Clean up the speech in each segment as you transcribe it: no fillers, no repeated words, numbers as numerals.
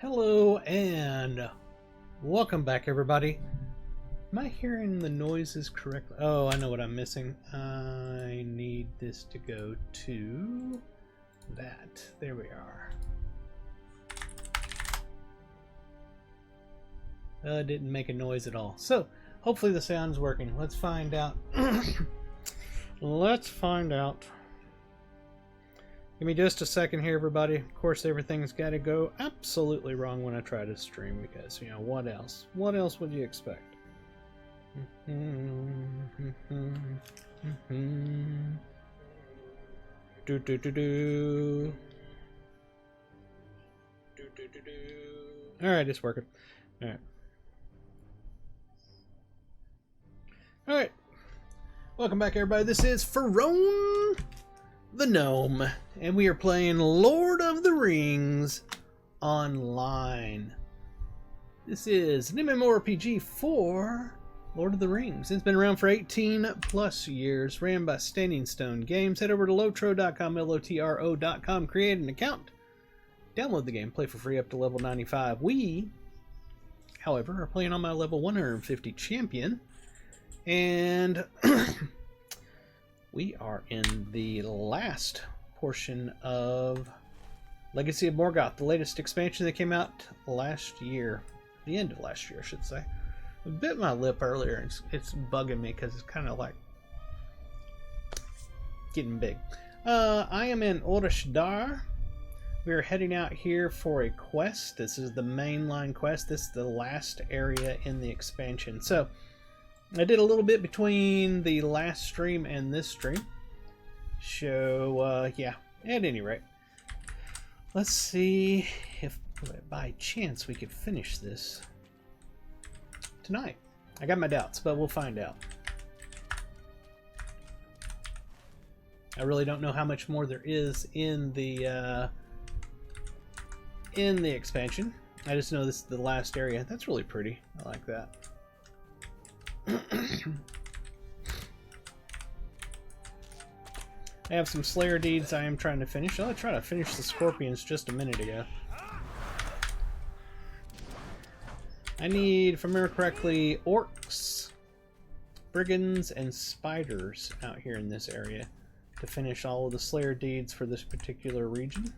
Hello and welcome back, everybody. Am I hearing the noises correctly? Oh, I know what I'm missing. I need this to go to that. There we are. Didn't make a noise at all. So, hopefully the sound's working. Let's find out. Let's find out. Give me just a second here, everybody. Of course, everything's got to go absolutely wrong when I try to stream because, you know, what else? What else would you expect? Alright, it's working. Alright. Alright. Welcome back, everybody. This is Pharaoh the Gnome, and we are playing Lord of the Rings Online. This is an MMORPG for Lord of the Rings. It's been around for 18 plus years, ran by Standing Stone Games. Head over to lotro.com, lotro.com, create an account, download the game, play for free up to level 95. We, however, are playing on my level 150 champion, and we are in the last portion of Legacy of Morgoth, the latest expansion that came out last year. The end of last year, I should say. I bit my lip earlier, and it's bugging me because it's kind of like getting big. I am in Oroshdar. We are heading out here for a quest. This is the mainline quest. This is the last area in the expansion. So, I did a little bit between the last stream and this stream. So, yeah, at any rate. Let's see if by chance we could finish this tonight. I got my doubts, but we'll find out. I really don't know how much more there is in the expansion. I just know this is the last area. That's really pretty. I like that. I have some Slayer deeds I am trying to finish. I tried to finish the Scorpions just a minute ago. I need, if I remember correctly, orcs, brigands, and spiders out here in this area to finish all of the Slayer deeds for this particular region.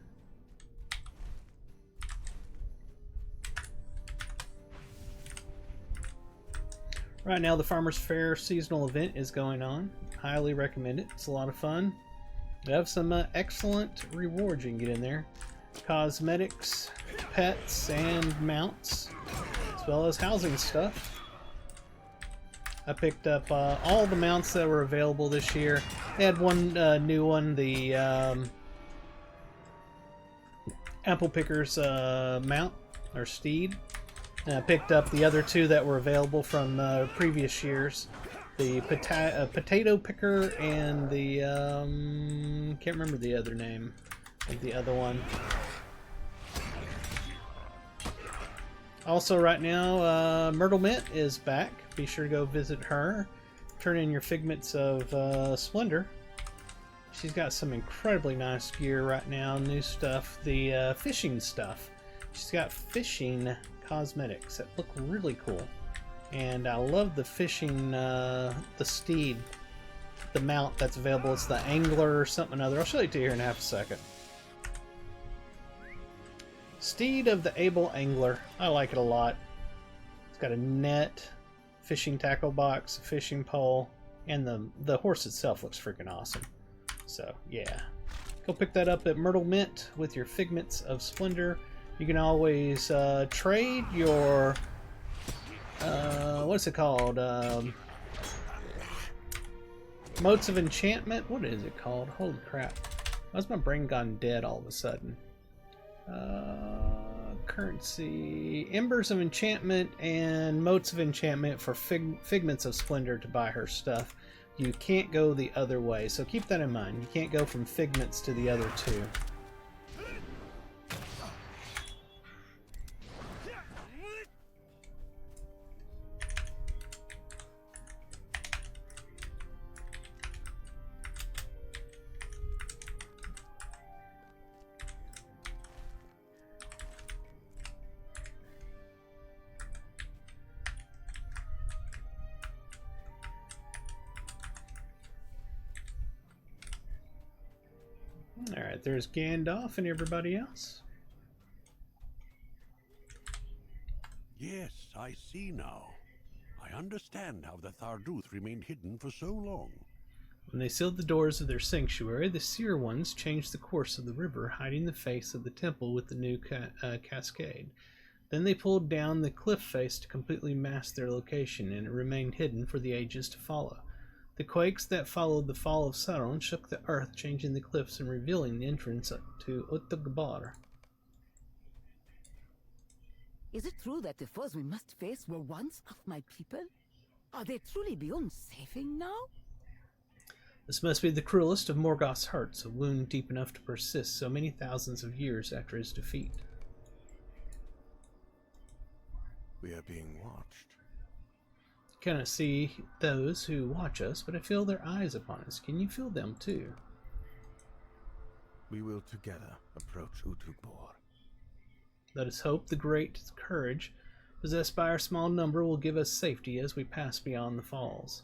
Right now, the Farmer's Fair seasonal event is going on. Highly recommend it. It's a lot of fun. They have some excellent rewards you can get in there. Cosmetics, pets, and mounts, as well as housing stuff. I picked up all the mounts that were available this year. They had one new one, the Apple Picker's mount, or steed. And I picked up the other two that were available from previous years. The potato picker and the can't remember the other name of the other one. Also, right now, Myrtle Mint is back. Be sure to go visit her. Turn in your figments of splendor. She's got some incredibly nice gear right now. New stuff. The fishing stuff. She's got fishing cosmetics that look really cool, and I love the fishing the steed, the mount that's available. It's the angler or something or other. I'll show it to you here in half a second. Steed of the able angler. I like it a lot. It's got a net, fishing tackle box, a fishing pole, and the horse itself looks freaking awesome. So yeah, go pick that up at Myrtle Mint with your figments of splendor. You can always trade your, what's it called? Motes of enchantment? What is it called? Holy crap. Why's my brain gone dead all of a sudden? Currency. Embers of enchantment and motes of enchantment for figments of splendor to buy her stuff. You can't go the other way, so keep that in mind. You can't go from figments to the other two. Alright, there's Gandalf and everybody else. Yes, I see now. I understand how the Tharduth remained hidden for so long. When they sealed the doors of their sanctuary, the Seer Ones changed the course of the river, hiding the face of the temple with the new cascade. Then they pulled down the cliff face to completely mask their location, and it remained hidden for the ages to follow. The quakes that followed the fall of Sauron shook the earth, changing the cliffs and revealing the entrance to Utgabor. Is it true that the foes we must face were once of my people? Are they truly beyond saving now? This must be the cruelest of Morgoth's hurts, a wound deep enough to persist so many thousands of years after his defeat. We are being watched. Cannot see those who watch us, but I feel their eyes upon us. Can you feel them too? We will together approach Utgabor. Let us hope the great courage possessed by our small number will give us safety as we pass beyond the falls.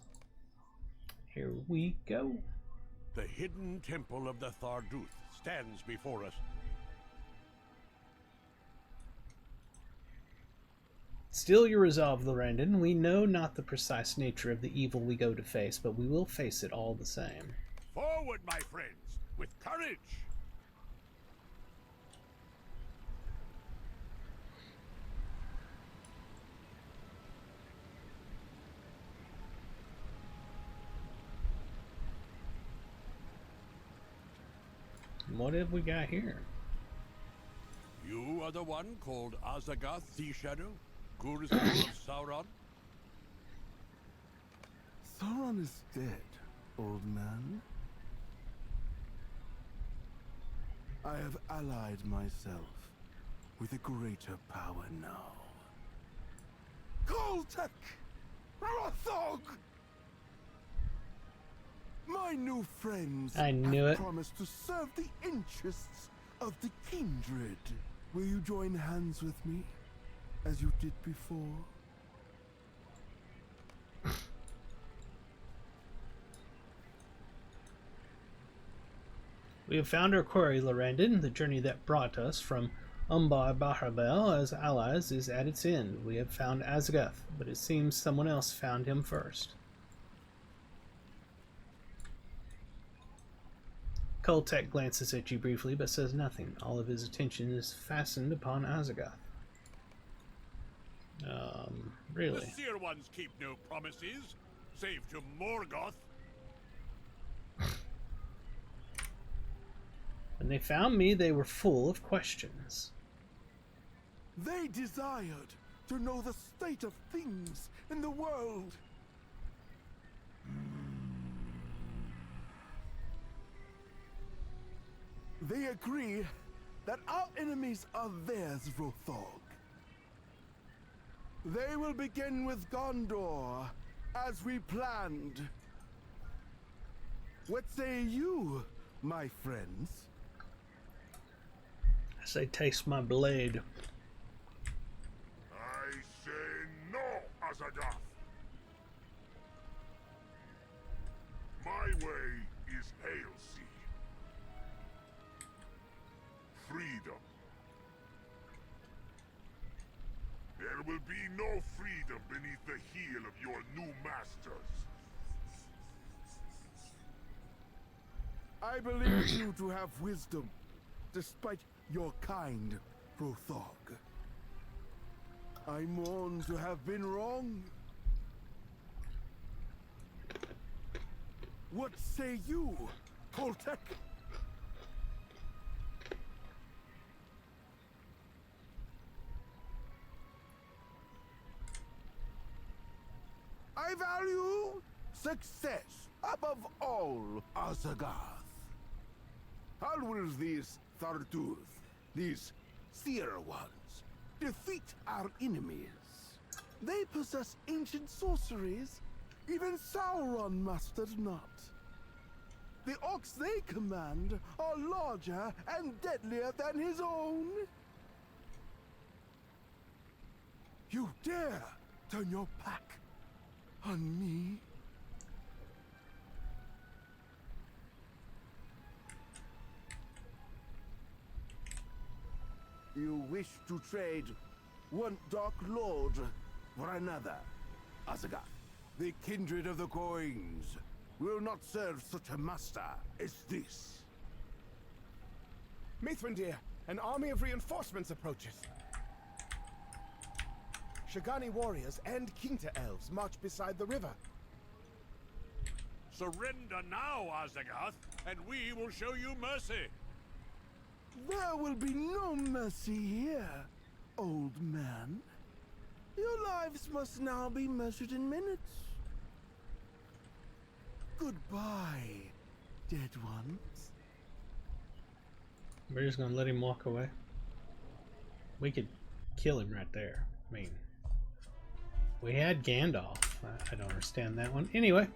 Here we go. The hidden temple of the Tharduth stands before us. Still your resolve, Lorandon. We know not the precise nature of the evil we go to face, but we will face it all the same. Forward, my friends, with courage! What have we got here? You are the one called Azagath the Shadow, Gurzul of Sauron? Sauron is dead, old man. I have allied myself with a greater power now. Koltek! Rothog! My new friends I knew it. promised to serve the interests of the kindred. Will you join hands with me, as you did before? We have found our quarry, Lorandon. The journey that brought us from Umbar Baharabel as allies is at its end. We have found Azagath, but it seems someone else found him first. Koltek glances at you briefly, but says nothing. All of his attention is fastened upon Azagath. Really? The Seer Ones keep no promises, save to Morgoth. When they found me, they were full of questions. They desired to know the state of things in the world. They agree that our enemies are theirs, Rothog. They will begin with Gondor, as we planned. What say you, my friends? I say, taste my blade. I say no, Azagath. My way is Hailsea. Freedom. There will be no freedom beneath the heel of your new masters. I believe you to have wisdom, despite your kind, Rothog. I mourn to have been wrong. What say you, Koltek? I value success above all, Azagath. How will these Tharduth, these Seer Ones, defeat our enemies? They possess ancient sorceries even Sauron mastered not. The orcs they command are larger and deadlier than his own. You dare turn your back on me? You wish to trade one Dark Lord for another. Asaga, the kindred of the coins will not serve such a master as this. Mithrandir, an army of reinforcements approaches. Shagani warriors and Kinta elves march beside the river. Surrender now, Azagoth, and we will show you mercy. There will be no mercy here, old man. Your lives must now be measured in minutes. Goodbye, dead ones. We're just gonna let him walk away. We could kill him right there. I mean, we had Gandalf. I don't understand that one. Anyway.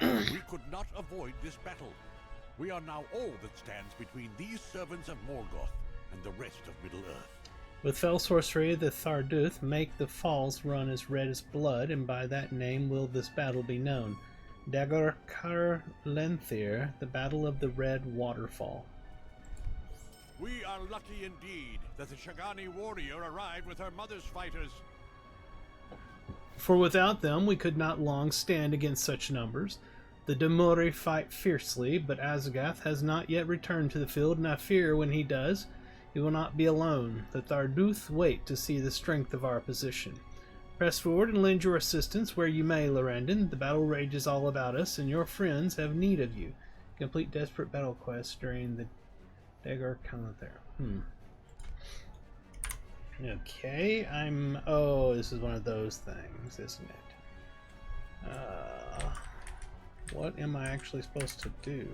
We could not avoid this battle. We are now all that stands between these servants of Morgoth and the rest of Middle-earth. With fell sorcery, the Tharduth make the falls run as red as blood, and by that name will this battle be known. Dagor Kar Lenthir, the Battle of the Red Waterfall. We are lucky indeed that the Shagani warrior arrived with her mother's fighters. For without them we could not long stand against such numbers. The Demori fight fiercely, but Azagath has not yet returned to the field, and I fear when he does, he will not be alone. The Tharduth wait to see the strength of our position. Press forward and lend your assistance where you may, Lorandon. The battle rages all about us, and your friends have need of you. Complete desperate battle quests during the Dagor Kalanthir. Okay, oh, this is one of those things, isn't it? What am I actually supposed to do?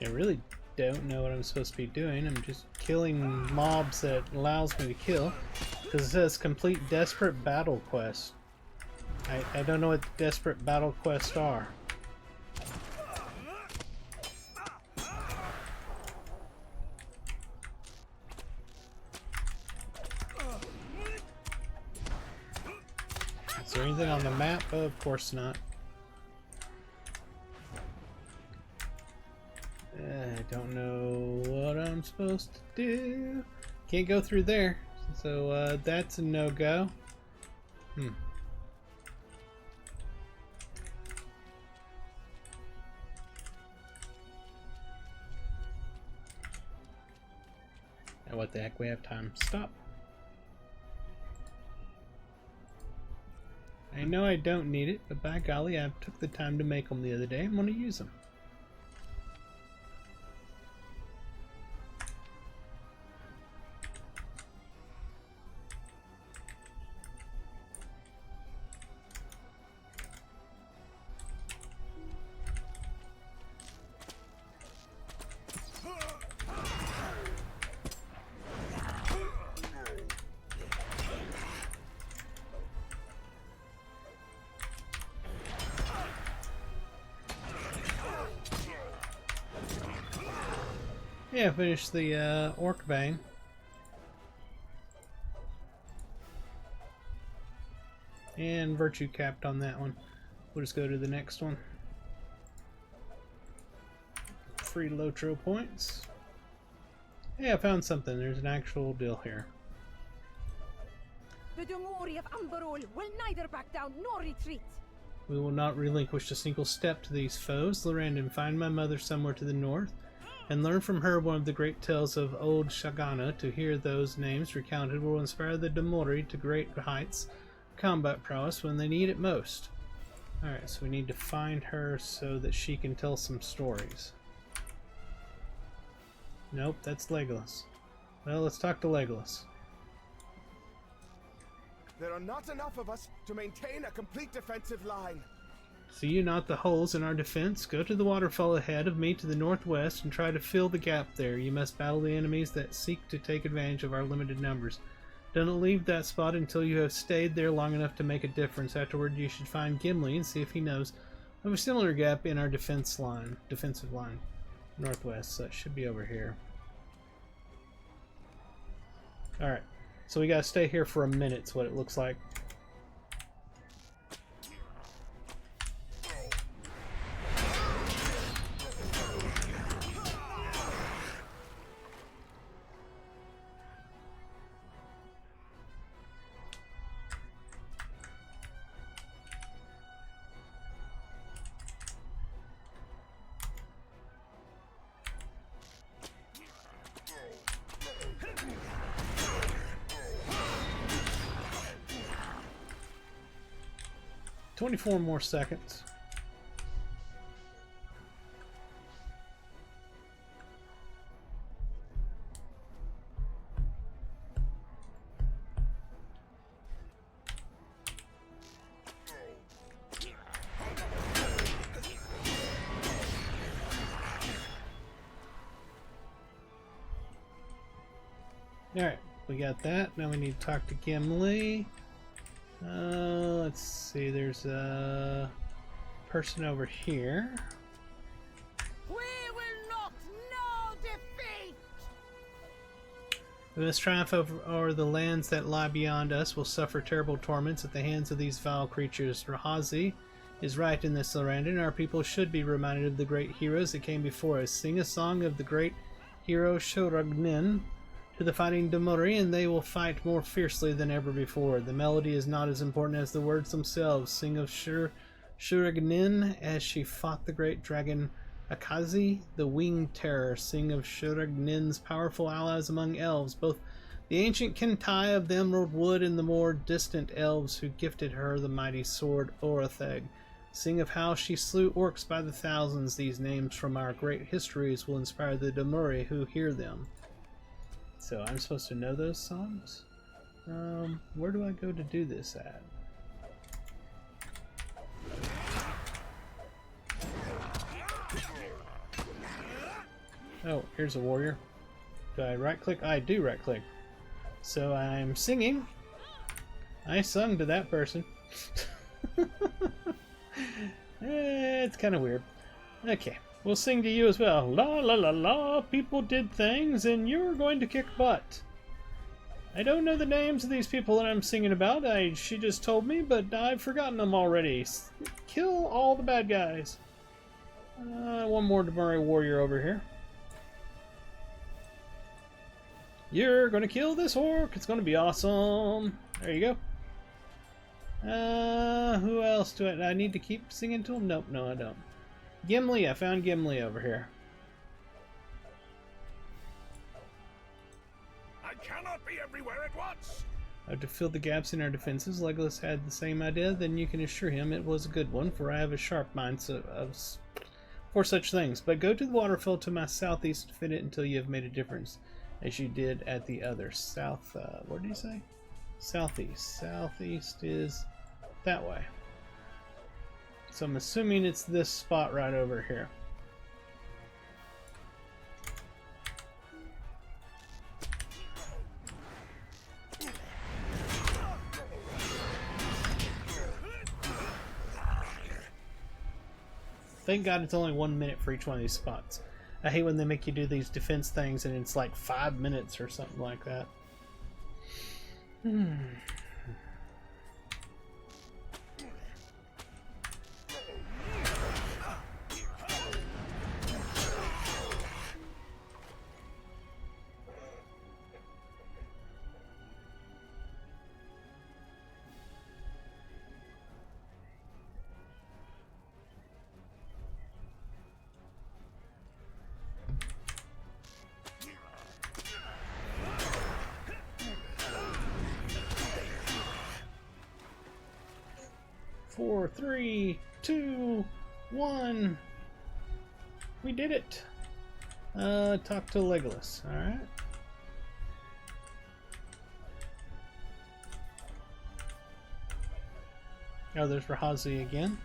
I really don't know what I'm supposed to be doing. I'm just killing mobs that allows me to kill. Because it says complete desperate battle quest. I don't know what desperate battle quests are. Is there anything on the map? Oh, of course not. I don't know what I'm supposed to do. Can't go through there. So that's a no-go. And what the heck, we have time. Stop. I know I don't need it, but by golly, I took the time to make them the other day. I'm going to use them. Yeah, finish the orc bang. And virtue capped on that one. We'll just go to the next one. Free Lotro points. Hey, I found something. There's an actual deal here. The Demori of Amberol will neither back down nor retreat. We will not relinquish a single step to these foes. Lorandon, find my mother somewhere to the north, and learn from her one of the great tales of old Shagana. To hear those names recounted will inspire the Demori to great heights of combat prowess when they need it most. Alright, so we need to find her so that she can tell some stories. Nope, that's Legolas. Well, let's talk to Legolas. There are not enough of us to maintain a complete defensive line. See you not the holes in our defense? Go to the waterfall ahead of me to the northwest and try to fill the gap there. You must battle the enemies that seek to take advantage of our limited numbers. Don't leave that spot until you have stayed there long enough to make a difference. Afterward, you should find Gimli and see if he knows We have a similar gap in our defensive line, northwest, so it should be over here. Alright, so we gotta stay here for a minute, is what it looks like. "24 more seconds. Alright, we got that. Now we need to talk to Gimli. Let's see, there's a person over here. We will not know defeat! We must triumph over the lands that lie beyond us. Will suffer terrible torments at the hands of these vile creatures. Rahazi is right in this, Lorandon. Our people should be reminded of the great heroes that came before us. Sing a song of the great hero Shuragnin to the fighting Demori, and they will fight more fiercely than ever before. The melody is not as important as the words themselves. Sing of Shuragnin as she fought the great dragon Akazi, the winged terror. Sing of Shuragnin's powerful allies among elves, both the ancient Kentai of the Emerald Wood and the more distant elves who gifted her the mighty sword Orotheg. Sing of how she slew orcs by the thousands. These names from our great histories will inspire the Demori who hear them. So I'm supposed to know those songs? Where do I go to do this at? Oh, here's a warrior. Do I right click? I do right click. So I'm singing. I sung to that person. It's kind of weird. Okay. We'll sing to you as well. La la la la, people did things and you're going to kick butt. I don't know the names of these people that I'm singing about. She just told me, but I've forgotten them already. Kill all the bad guys. One more Demari warrior over here. You're gonna kill this orc. It's gonna be awesome. There you go. Who else do I need to keep singing to him? Nope, no I don't. Gimli, I found Gimli over here. I cannot be everywhere at once. To fill the gaps in our defenses, Legolas had the same idea. Then you can assure him it was a good one, for I have a sharp mind for such things. But go to the waterfall to my southeast to fit it until you have made a difference, as you did at the other south. What did he say? Southeast. Southeast is that way. So I'm assuming it's this spot right over here. Thank God it's only 1 minute for each one of these spots. I hate when they make you do these defense things and it's like 5 minutes or something like that. Four, 3, 2, 1. We did it. Talk to Legolas. All right. Oh, there's Rahazi again.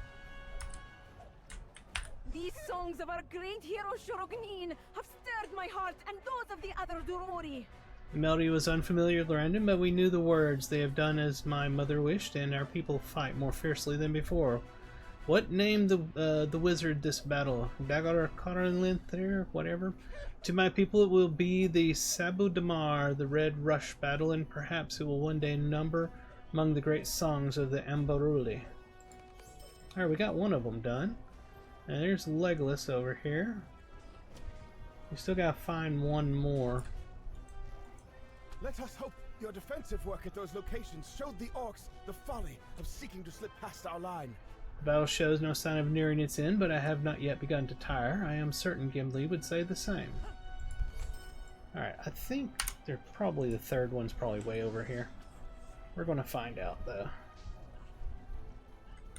These songs of our great hero Shuragnin have stirred my heart and those of the other Durori. The melody was unfamiliar to Lorandon, but we knew the words. They have done as my mother wished, and our people fight more fiercely than before. What named the wizard this battle? Dagar Karanlinth there, whatever. To my people it will be the Sabu Damar, the Red Rush battle, and perhaps it will one day number among the great songs of the Ambaruli. Alright, we got one of them done. And there's Legolas over here. We still gotta find one more. Let us hope your defensive work at those locations showed the orcs the folly of seeking to slip past our line. The battle shows no sign of nearing its end, but I have not yet begun to tire. I am certain Gimli would say the same. Alright, I think they're probably the third one's probably way over here. We're gonna find out though.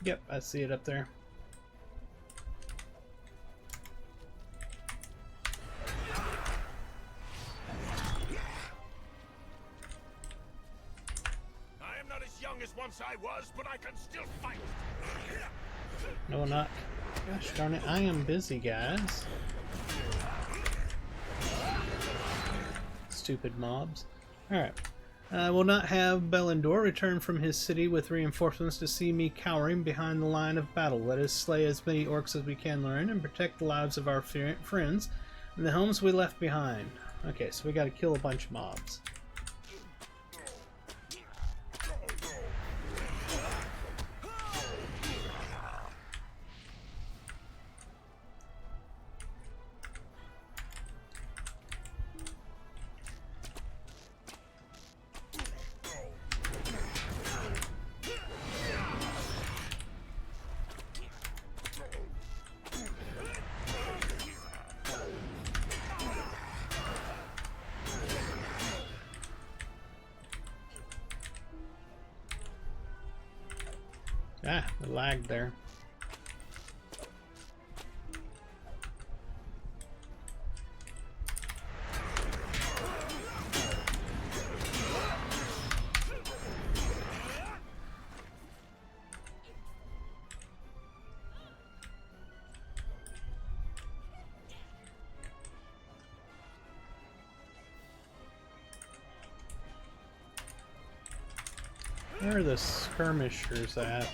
Yep, I see it up there. I am not as young as once I was, but I can still fight. No, not. Gosh darn it, I am busy, guys. Stupid mobs. Alright. I will not have Belendor return from his city with reinforcements to see me cowering behind the line of battle. Let us slay as many orcs as we can learn and protect the lives of our friends and the homes we left behind. Okay, so we gotta kill a bunch of mobs. Ah, the lag there. Where are the skirmishers at?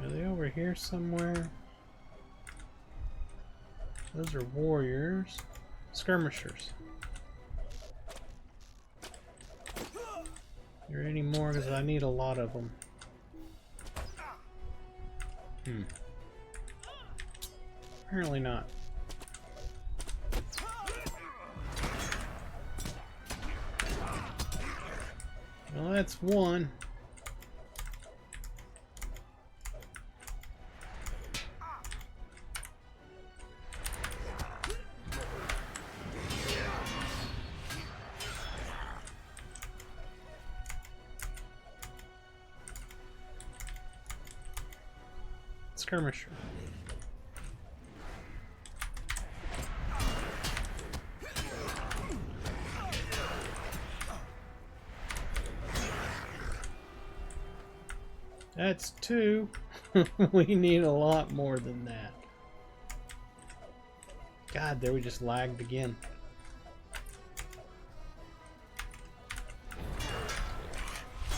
Are they over here somewhere? Those are warriors. Skirmishers. Are there any more? Because I need a lot of them. Apparently not. Well, that's one. Skirmisher. That's two. We need a lot more than that. God, there we just lagged again.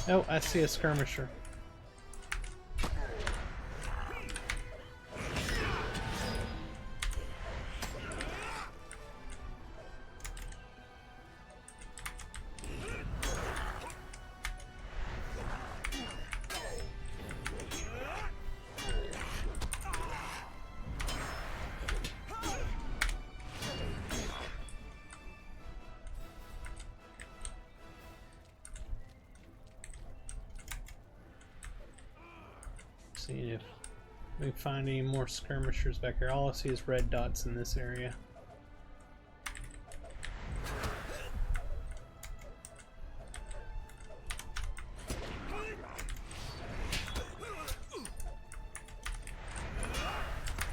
Oh, I see a skirmisher. See if we find any more skirmishers back here. All I see is red dots in this area.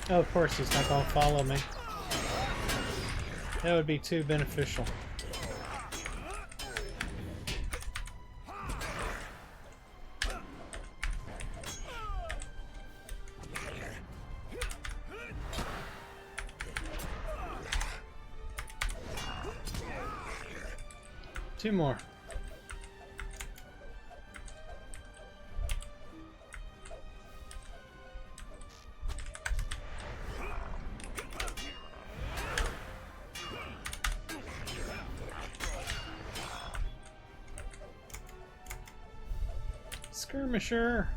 Oh, of course he's not gonna follow me. That would be too beneficial. Two more. Skirmisher.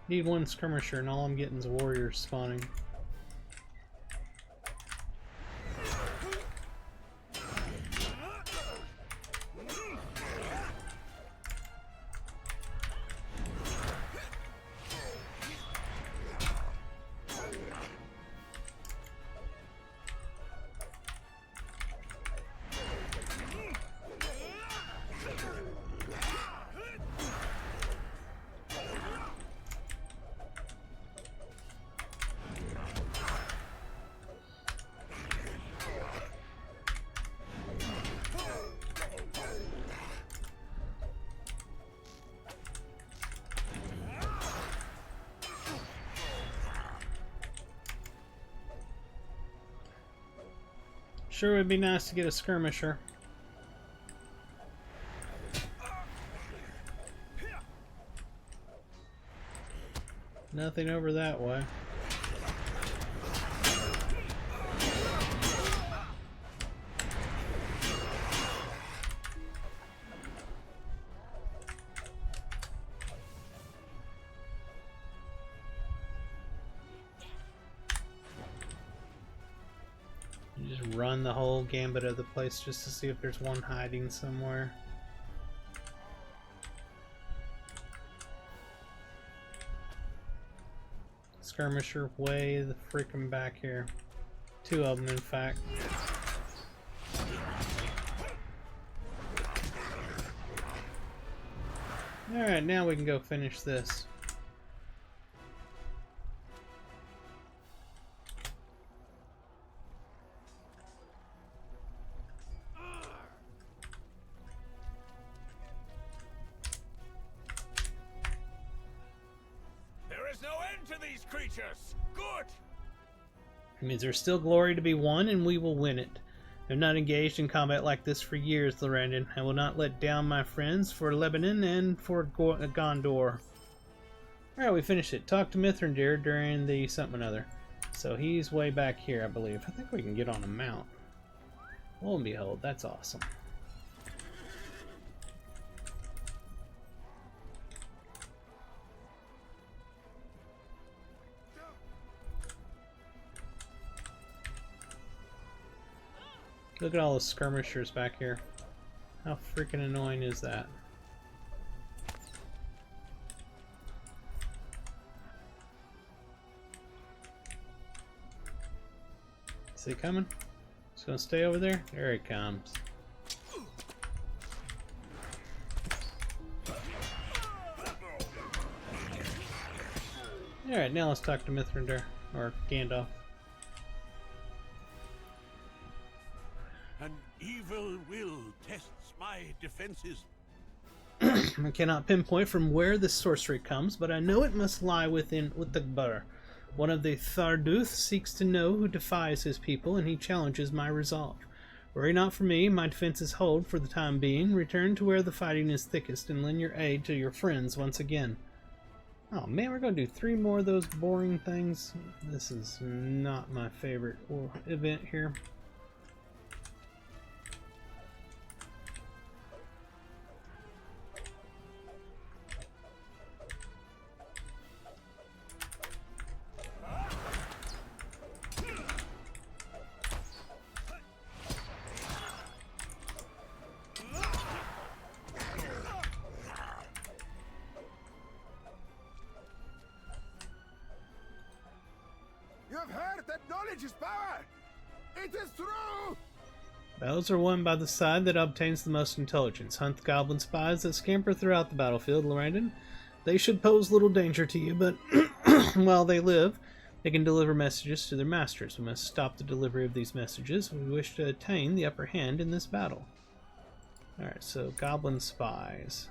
Need one skirmisher, and all I'm getting is warriors spawning. Sure would be nice to get a skirmisher. Nothing over that way. Just run the whole gambit of the place just to see if there's one hiding somewhere. Skirmisher way the freaking back here. Two of them, in fact. Alright, now we can go finish this. Good! It means there's still glory to be won, and we will win it. I've not engaged in combat like this for years, Lorandon. I will not let down my friends for Lebanon and for Gondor. Alright, we finished it. Talk to Mithrandir during the something or other. So he's way back here, I believe. I think we can get on a mount. Lo and behold, that's awesome. Look at all the skirmishers back here. How freaking annoying is that? Is he coming? He's gonna stay over there? There he comes. Alright, now let's talk to Mithrandir, or Gandalf. An evil will tests my defenses. I cannot pinpoint from where this sorcery comes, but I know it must lie within Uthagbar. One of the Tharduth seeks to know who defies his people, and he challenges my resolve. Worry not for me, my defenses hold for the time being. Return to where the fighting is thickest, and lend your aid to your friends once again. Oh man, we're going to do 3 more of those boring things. This is not my favorite event here. You have heard that knowledge is power! It is true! Battles are won by the side that obtains the most intelligence. Hunt the goblin spies that scamper throughout the battlefield, Lorandon. They should pose little danger to you, but while they live, they can deliver messages to their masters. We must stop the delivery of these messages if we wish to attain the upper hand in this battle. Alright, so goblin spies.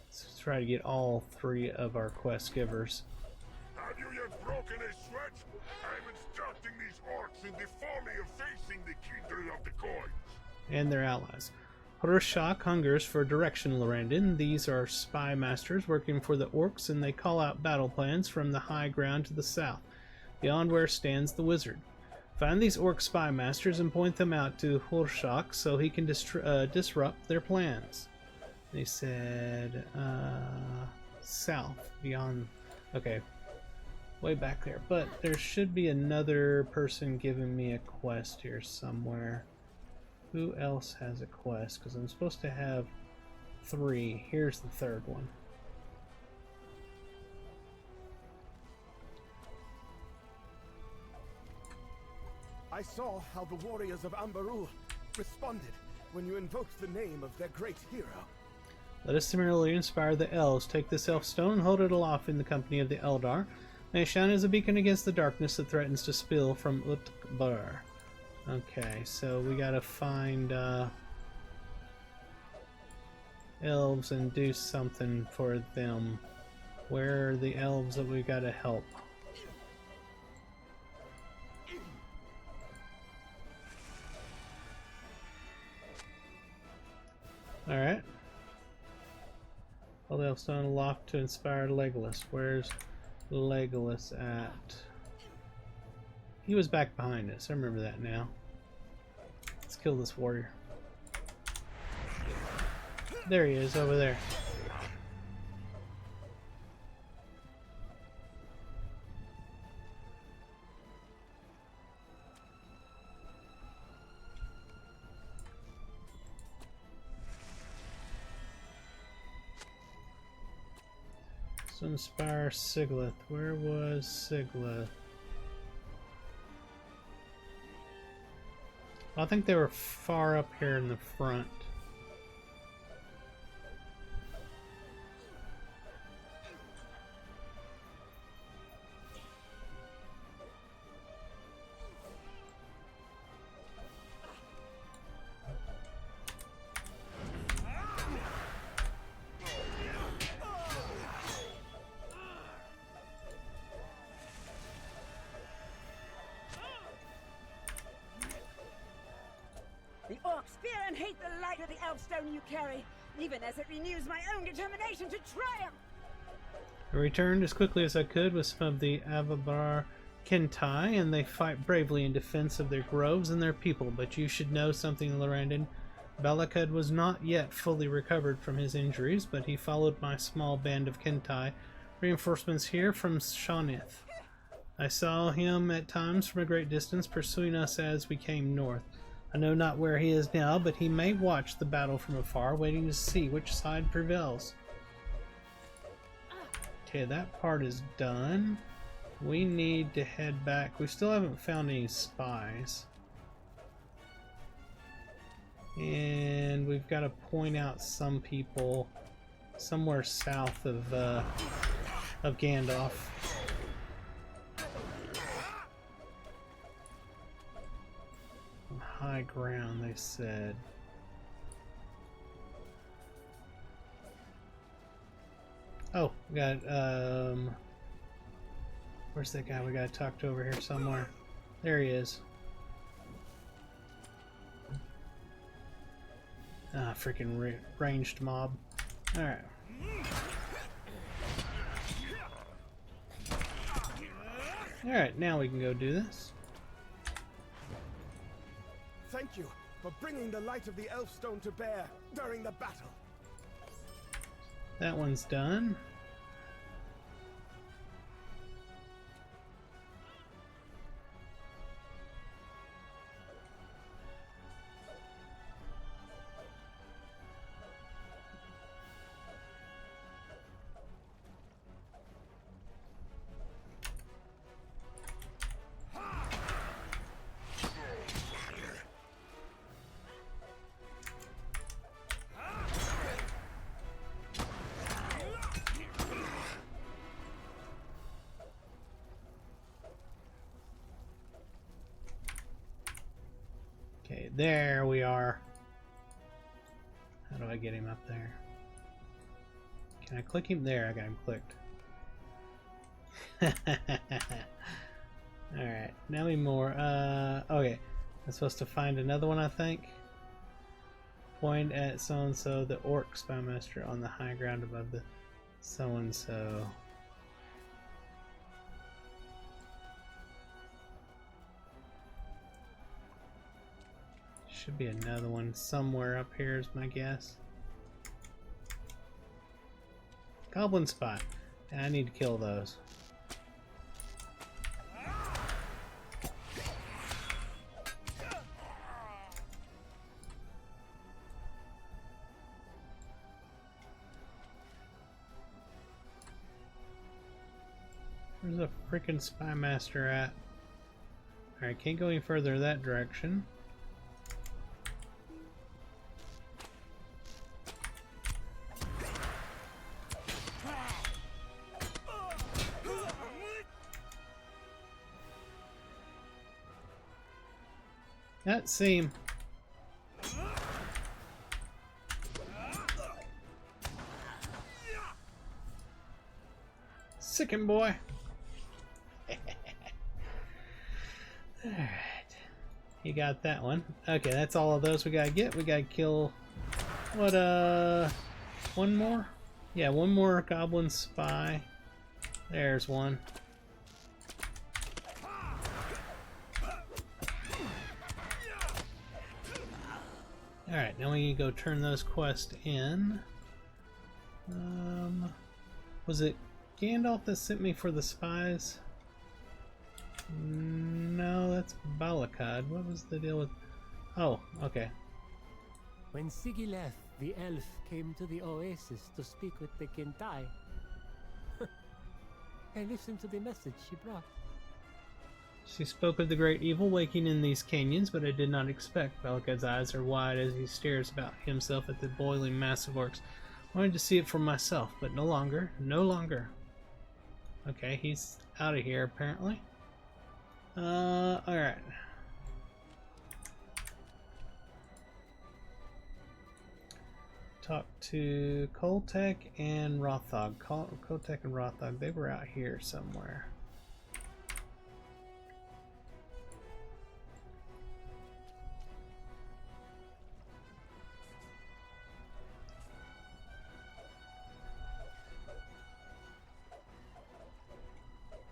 It's try to get all 3 of our quest givers. Have you yet broken a sweat? I'm instructing these orcs in the folly of facing the kindred of the coins. And their allies. Horshak hungers for direction, Lorandin. These are spy masters working for the orcs, and they call out battle plans from the high ground to the south, beyond where stands the wizard. Find these orc spy masters and point them out to Horshak so he can disrupt their plans. They said, south, beyond, okay, way back there. But there should be another person giving me a quest here somewhere. Who else has a quest? Because I'm supposed to have 3. Here's the 3rd one. I saw how the warriors of Ambarul responded when you invoked the name of their great hero. Let us similarly inspire the elves. Take this elf stone and hold it aloft in the company of the Eldar. May it shine as a beacon against the darkness that threatens to spill from Utbar. Okay, so we gotta find elves and do something for them. Where are the elves that we gotta help? Alright. Hold the elf stone aloft to inspire Legolas. Where's Legolas at? He was back behind us. I remember that now. Let's kill this warrior. There he is, over there. Let's inspire Siglith. Where was Siglith? I think they were far up here in the front. The orcs fear and hate the light of the elfstone you carry, even as it renews my own determination to triumph. I returned as quickly as I could with some of the Avabar Kentai, and they fight bravely in defense of their groves and their people. But you should know something, Lorandin. Balakad was not yet fully recovered from his injuries, but he followed my small band of Kentai, reinforcements here from Shanith. I saw him at times from a great distance, pursuing us as we came north. I know not where he is now, but he may watch the battle from afar, waiting to see which side prevails. Okay, that part is done. We need to head back. We still haven't found any spies. And we've got to point out some people somewhere south of Gandalf. High ground, they said. Oh, we got, where's that guy we gotta talk to over here somewhere? There he is. Ah, freaking ranged mob. Alright. Alright, now we can go do this. Thank you for bringing the light of the elfstone to bear during the battle. That one's done. Okay, there we are. How do I get him up there? Can I click him? There, I got him clicked. Alright, now we more. Okay. I'm supposed to find another one, I think. Point at so-and-so, the orc spymaster on the high ground above the so-and-so. Should be another one somewhere up here is my guess. Goblin spot. I need to kill those. Where's the freaking spy master at? Alright, can't go any further that direction. That seam. Sickin' boy. Alright. You got that one. Okay, that's all of those we gotta get. We gotta kill what one more? Yeah, one more goblin spy. There's one. Alright, now we need to go turn those quests in. Was it Gandalf that sent me for the spies? No, that's Balakad. What was the deal with... Oh, okay. When Sigileth, the elf, came to the oasis to speak with the Kintai, I listened to the message she brought. She spoke of the great evil waking in these canyons, but I did not expect. Balakad's eyes are wide as he stares about himself at the boiling mass of orcs. I wanted to see it for myself, but no longer. No longer. Okay, he's out of here apparently. Alright. Talk to Koltek and Rothog. Koltek and Rothog, they were out here somewhere.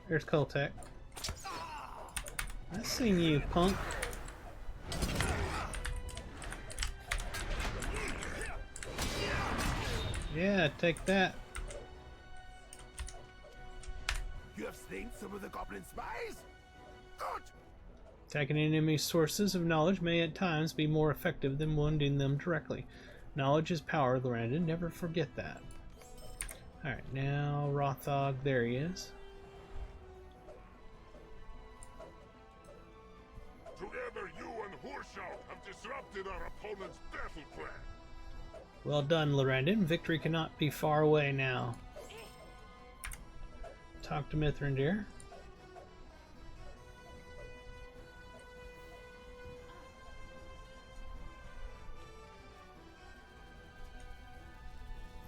There's Koltek. I seen you, punk. Yeah, take that. You have slain some of the goblin spies? Good! Attacking enemy sources of knowledge may at times be more effective than wounding them directly. Knowledge is power, Lorandon. Never forget that. Alright, now Rothog, there he is. Together, you and Horshout have disrupted our opponent's battle plan. Well done, Lorandon. Victory cannot be far away now. Talk to Mithrandir.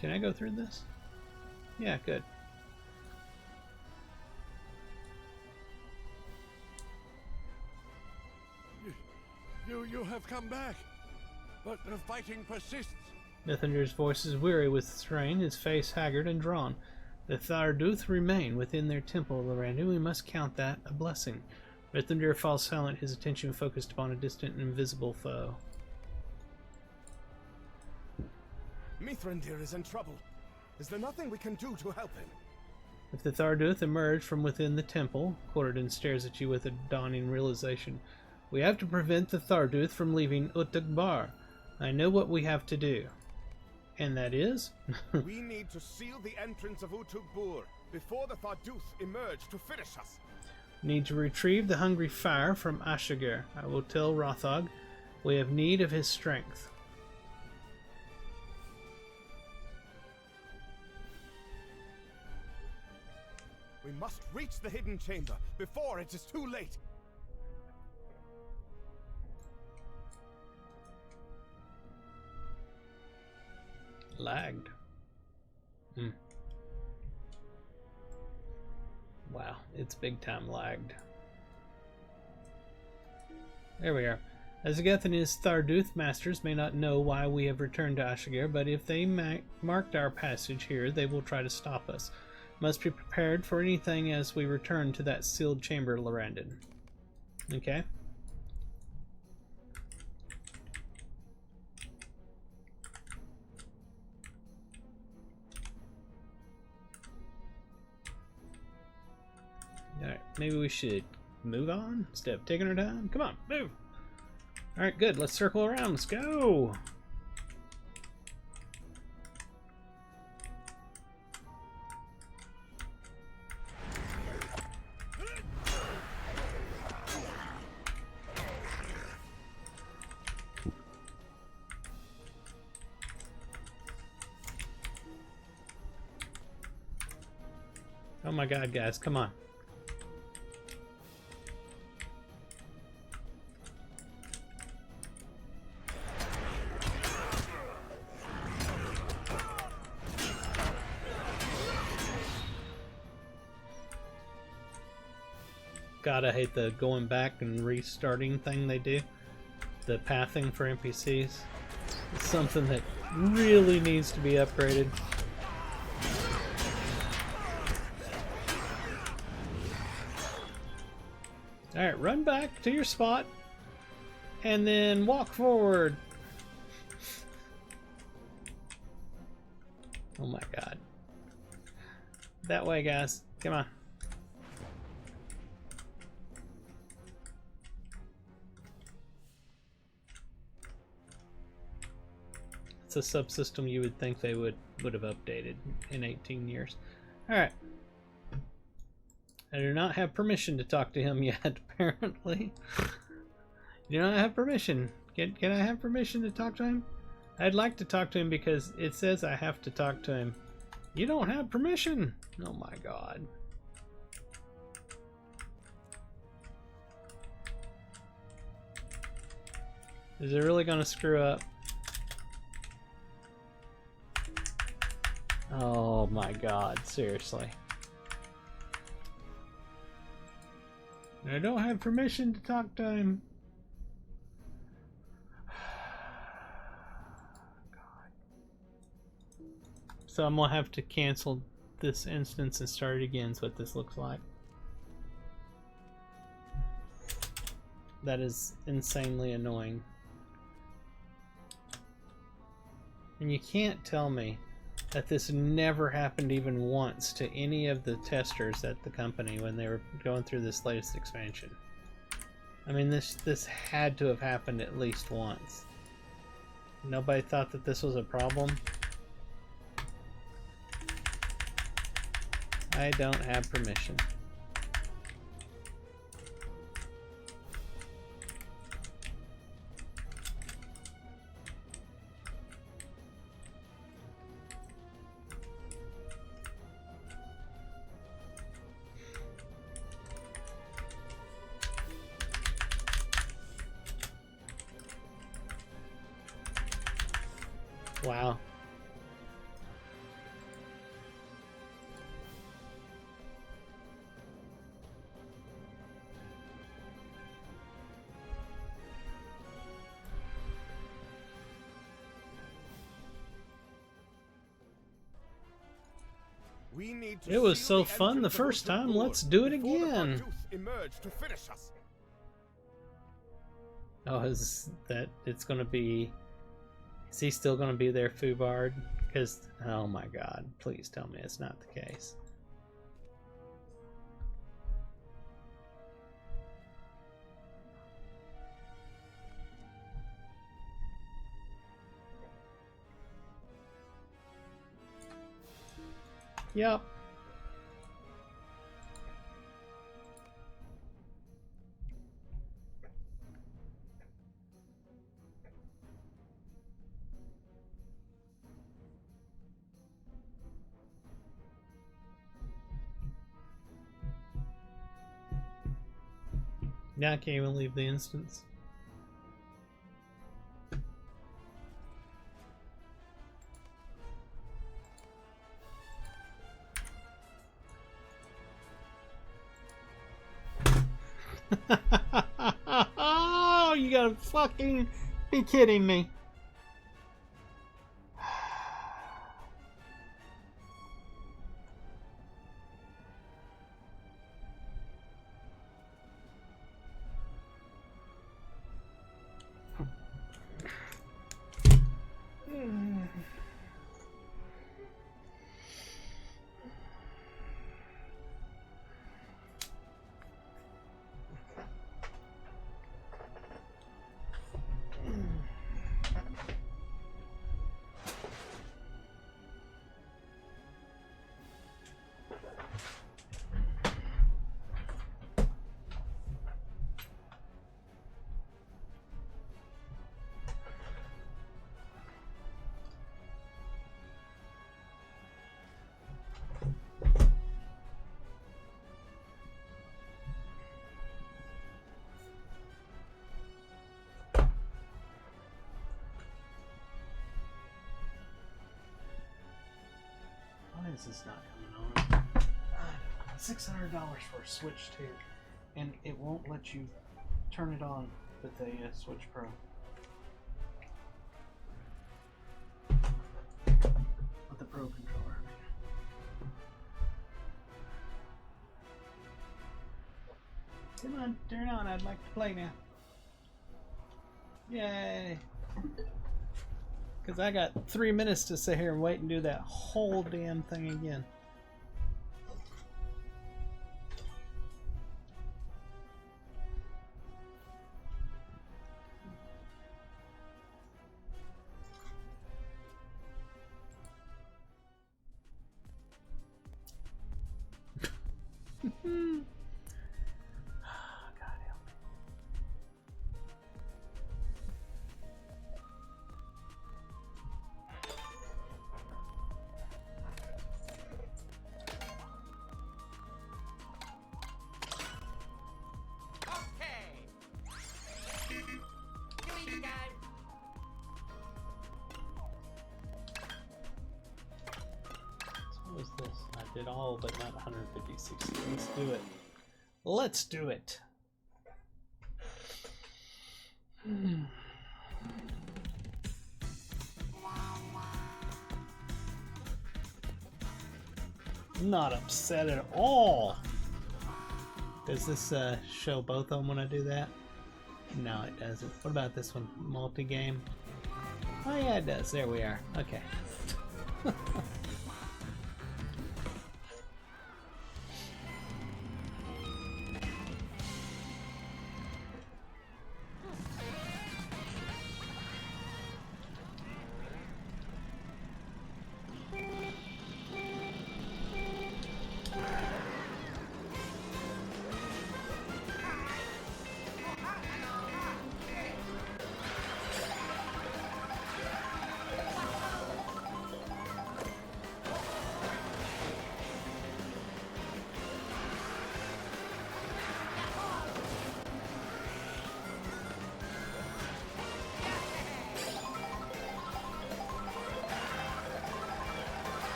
Can I go through this? Yeah, good. You have come back, but the fighting persists. Mithrandir's voice is weary with strain, his face haggard and drawn. The Tharduth remain within their temple, Lorandon. We must count that a blessing. Mithrandir falls silent, his attention focused upon a distant and invisible foe. Mithrandir is in trouble. Is there nothing we can do to help him? If the Tharduth emerge from within the temple, Corridon stares at you with a dawning realization. We have to prevent the Tharduth from leaving Utagbar. I know what we have to do. And that is? We need to seal the entrance of Utugbur before the Tharduth emerge to finish us. Need to retrieve the hungry fire from Ashigar. I will tell Rothog we have need of his strength. We must reach the hidden chamber before it is too late. Lagged. Wow, it's big time lagged. There we are. Azagath and his Tharduth masters may not know why we have returned to Ashigir, but if they marked our passage here, they will try to stop us. Must be prepared for anything as we return to that sealed chamber, Lorandon. Okay. Alright, maybe we should move on instead of taking our time. Come on, move! Alright, good. Let's circle around. Let's go! Oh my god, guys, come on. God, I hate the going back and restarting thing they do. The pathing for NPCs. It's something that really needs to be upgraded. Alright, run back to your spot and then walk forward. Oh my god. That way, guys. Come on. It's a subsystem you would think they would have updated in 18 years. Alright. I do not have permission to talk to him yet, apparently. You do not have permission. Can I have permission to talk to him? I'd like to talk to him because it says I have to talk to him. You don't have permission! Oh my god. Is it really gonna screw up? Oh my god, seriously. I don't have permission to talk to him. God. So I'm gonna have to cancel this instance and start it again, is what this looks like. That is insanely annoying. And you can't tell me that this never happened even once to any of the testers at the company when they were going through this latest expansion. I mean, this had to have happened at least once. Nobody thought that this was a problem? I don't have permission. Wow. We need to It was seal so fun the entrance of first Ocean time. Board Let's do it before the again. Tharduth emerge to finish us. Oh, is that it's gonna be? Is he still gonna be there, Fubard? Because oh my god, please tell me it's not the case. Yep. Now I can't even leave the instance. Oh, you gotta fucking be kidding me. Why is this not coming on? $600 for a Switch too, and it won't let you turn it on with a Switch Pro. With the Pro controller. Come on, turn on. I'd like to play now. Yay! Because I got 3 minutes to sit here and wait and do that whole damn thing again. God help me. What was this? I did all but not 150, 60. Let's do it. Let's do it. Not upset at all. Does this show both of them when I do that? No, it doesn't. What about this one? Multi-game? Oh yeah, it does. There we are. Okay.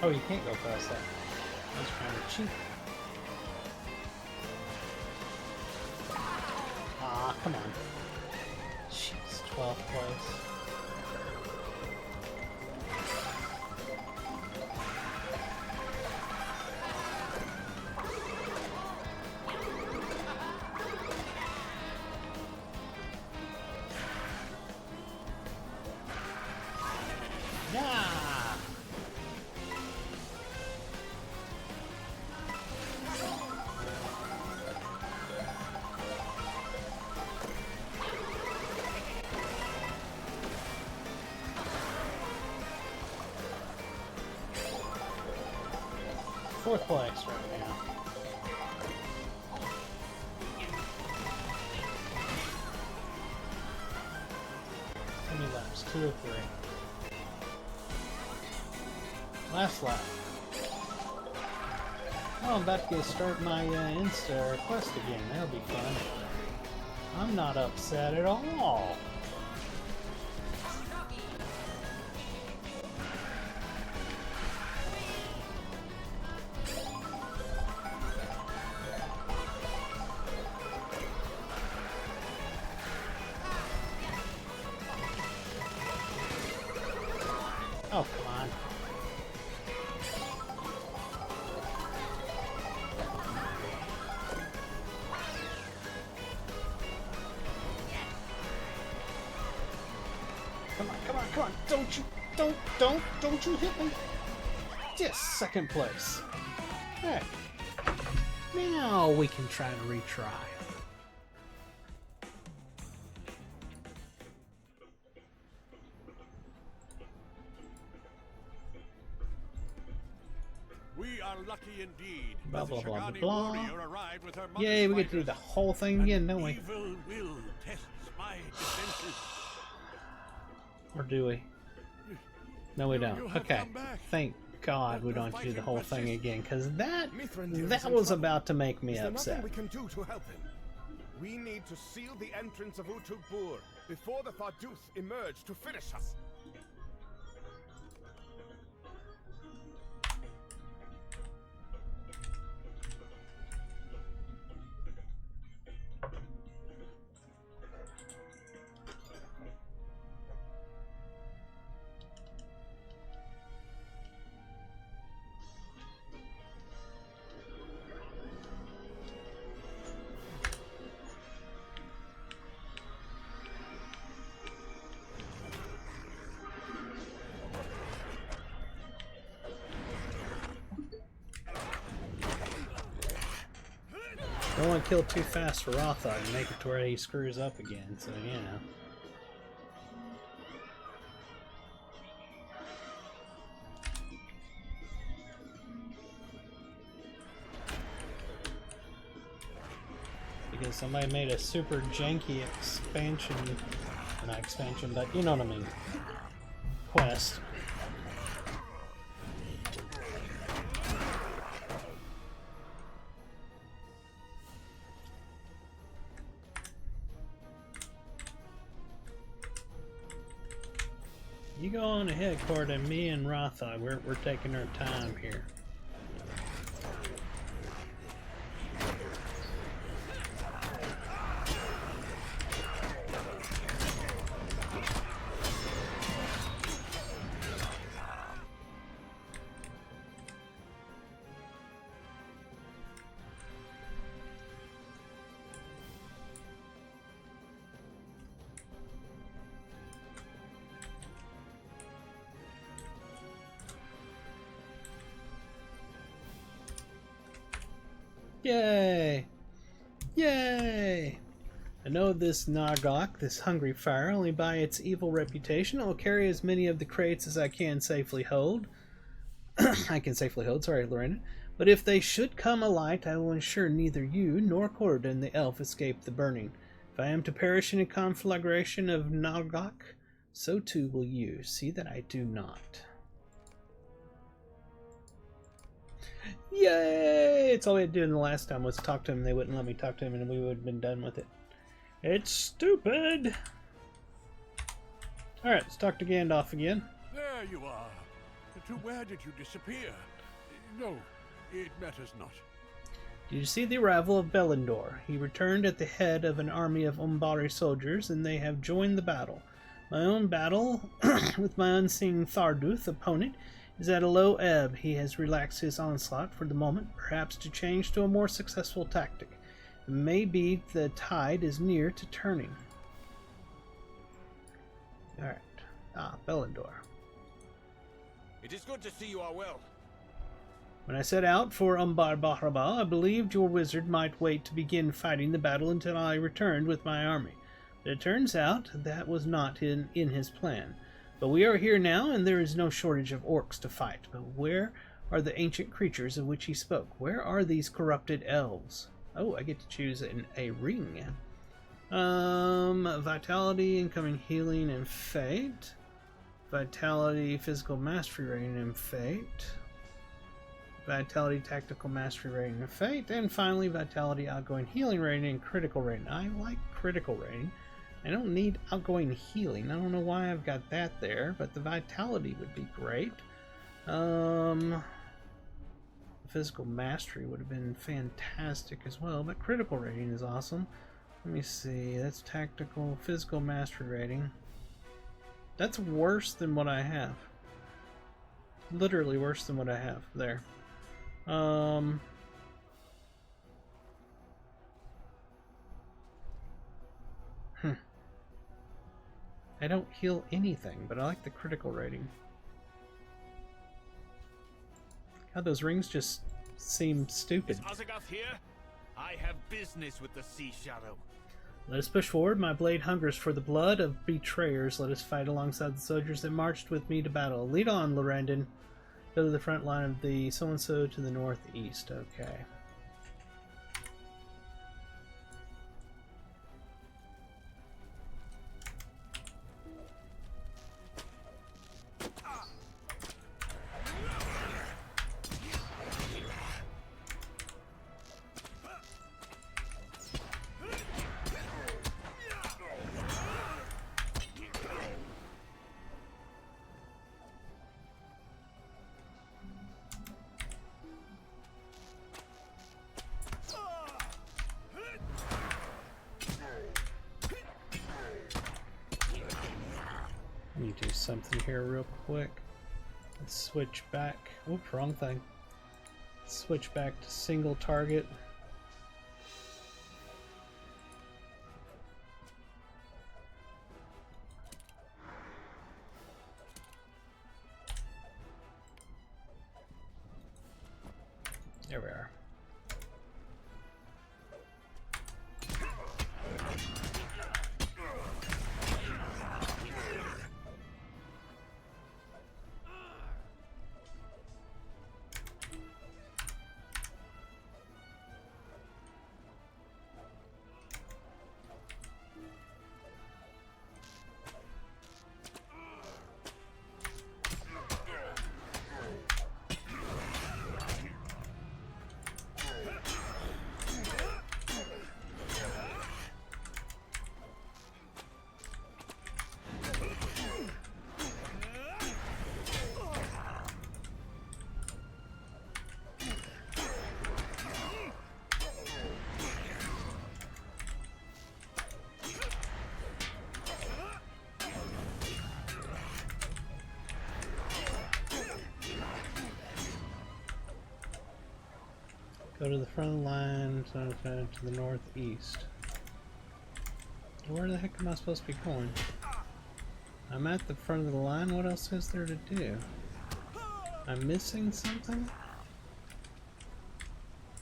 Oh, you can't go past that. I was trying to cheat. Ah, come on. Jeez, 12th place. Fourth place right now. How many laps? 2 or 3. Last lap. Oh, I'm about to start my Insta quest again. That'll be fun. I'm not upset at all. Oh, come on. Come on, come on, come on. Don't you hit me. Yes, second place. Alright. Now we can try to retry. We are lucky indeed. Blah, that the blah, blah, Shagani blah. warrior arrived with her Yay, we mother's get to do the fighters. whole thing An again, don't we? Evil will tests my defenses. Or do we? No, we You don't. have Okay. come back. Thank God we But the don't have to do the fighting whole thing persists. again, because that Mithrandir is that in was trouble. about to make me Is there upset. nothing we can do to help him? We need to seal the entrance of Utubur before the Tharduth emerge to finish us. Don't want to kill too fast for Rothog and make it to where he screws up again, so you know. Because somebody made a super janky expansion, not expansion, but you know what I mean, quest. You go on ahead, Cord, and me and Rothog, we're taking our time here. Yay! Yay! I know this Nargok, this hungry fire, only by its evil reputation. I'll carry as many of the crates as I can safely hold. Sorry, Lorena. But if they should come alight, I will ensure neither you nor Corridon the elf escape the burning. If I am to perish in a conflagration of Nargok, so too will you. See that I do not. Yay! It's all we had to do in the last time was talk to him. They wouldn't let me talk to him, and we would have been done with it. It's stupid! Alright, let's talk to Gandalf again. There you are. To where did you disappear? No, it matters not. Did you see the arrival of Belindor? He returned at the head of an army of Umbari soldiers, and they have joined the battle. My own battle with my unseen Tharduth opponent is at a low ebb. He has relaxed his onslaught for the moment, perhaps to change to a more successful tactic. It may be the tide is near to turning. Alright. Belindor. It is good to see you are well. When I set out for Umbar Bahrabal, I believed your wizard might wait to begin fighting the battle until I returned with my army. But it turns out that was not in his plan. But we are here now, and there is no shortage of orcs to fight. But where are the ancient creatures of which he spoke? Where are these corrupted elves? Oh, I get to choose a ring. Vitality, incoming healing, and fate. Vitality, physical mastery rating, and fate. Vitality, Tactical Mastery rating, and Fate, and finally Vitality, Outgoing Healing rating, and Critical rating. I like Critical rating. I don't need Outgoing Healing. I don't know why I've got that there, but the Vitality would be great. Physical Mastery would have been fantastic as well, but Critical rating is awesome. Let me see, that's Tactical, Physical Mastery rating. That's worse than what I have. Literally worse than what I have there. I don't heal anything, but I like the critical rating. God, those rings just seem stupid. Is Osgoth here? I have business with the Sea Shadow. Let us push forward. My blade hungers for the blood of betrayers. Let us fight alongside the soldiers that marched with me to battle. Lead on, Lorandon. Go to the front line of the so-and-so to the northeast. Okay. Let me do something here real quick. Let's switch back. Oops, wrong thing. Switch back to single target. There we are. Go to the front of the line, to the northeast. Where the heck am I supposed to be going? I'm at the front of the line, what else is there to do? I'm missing something?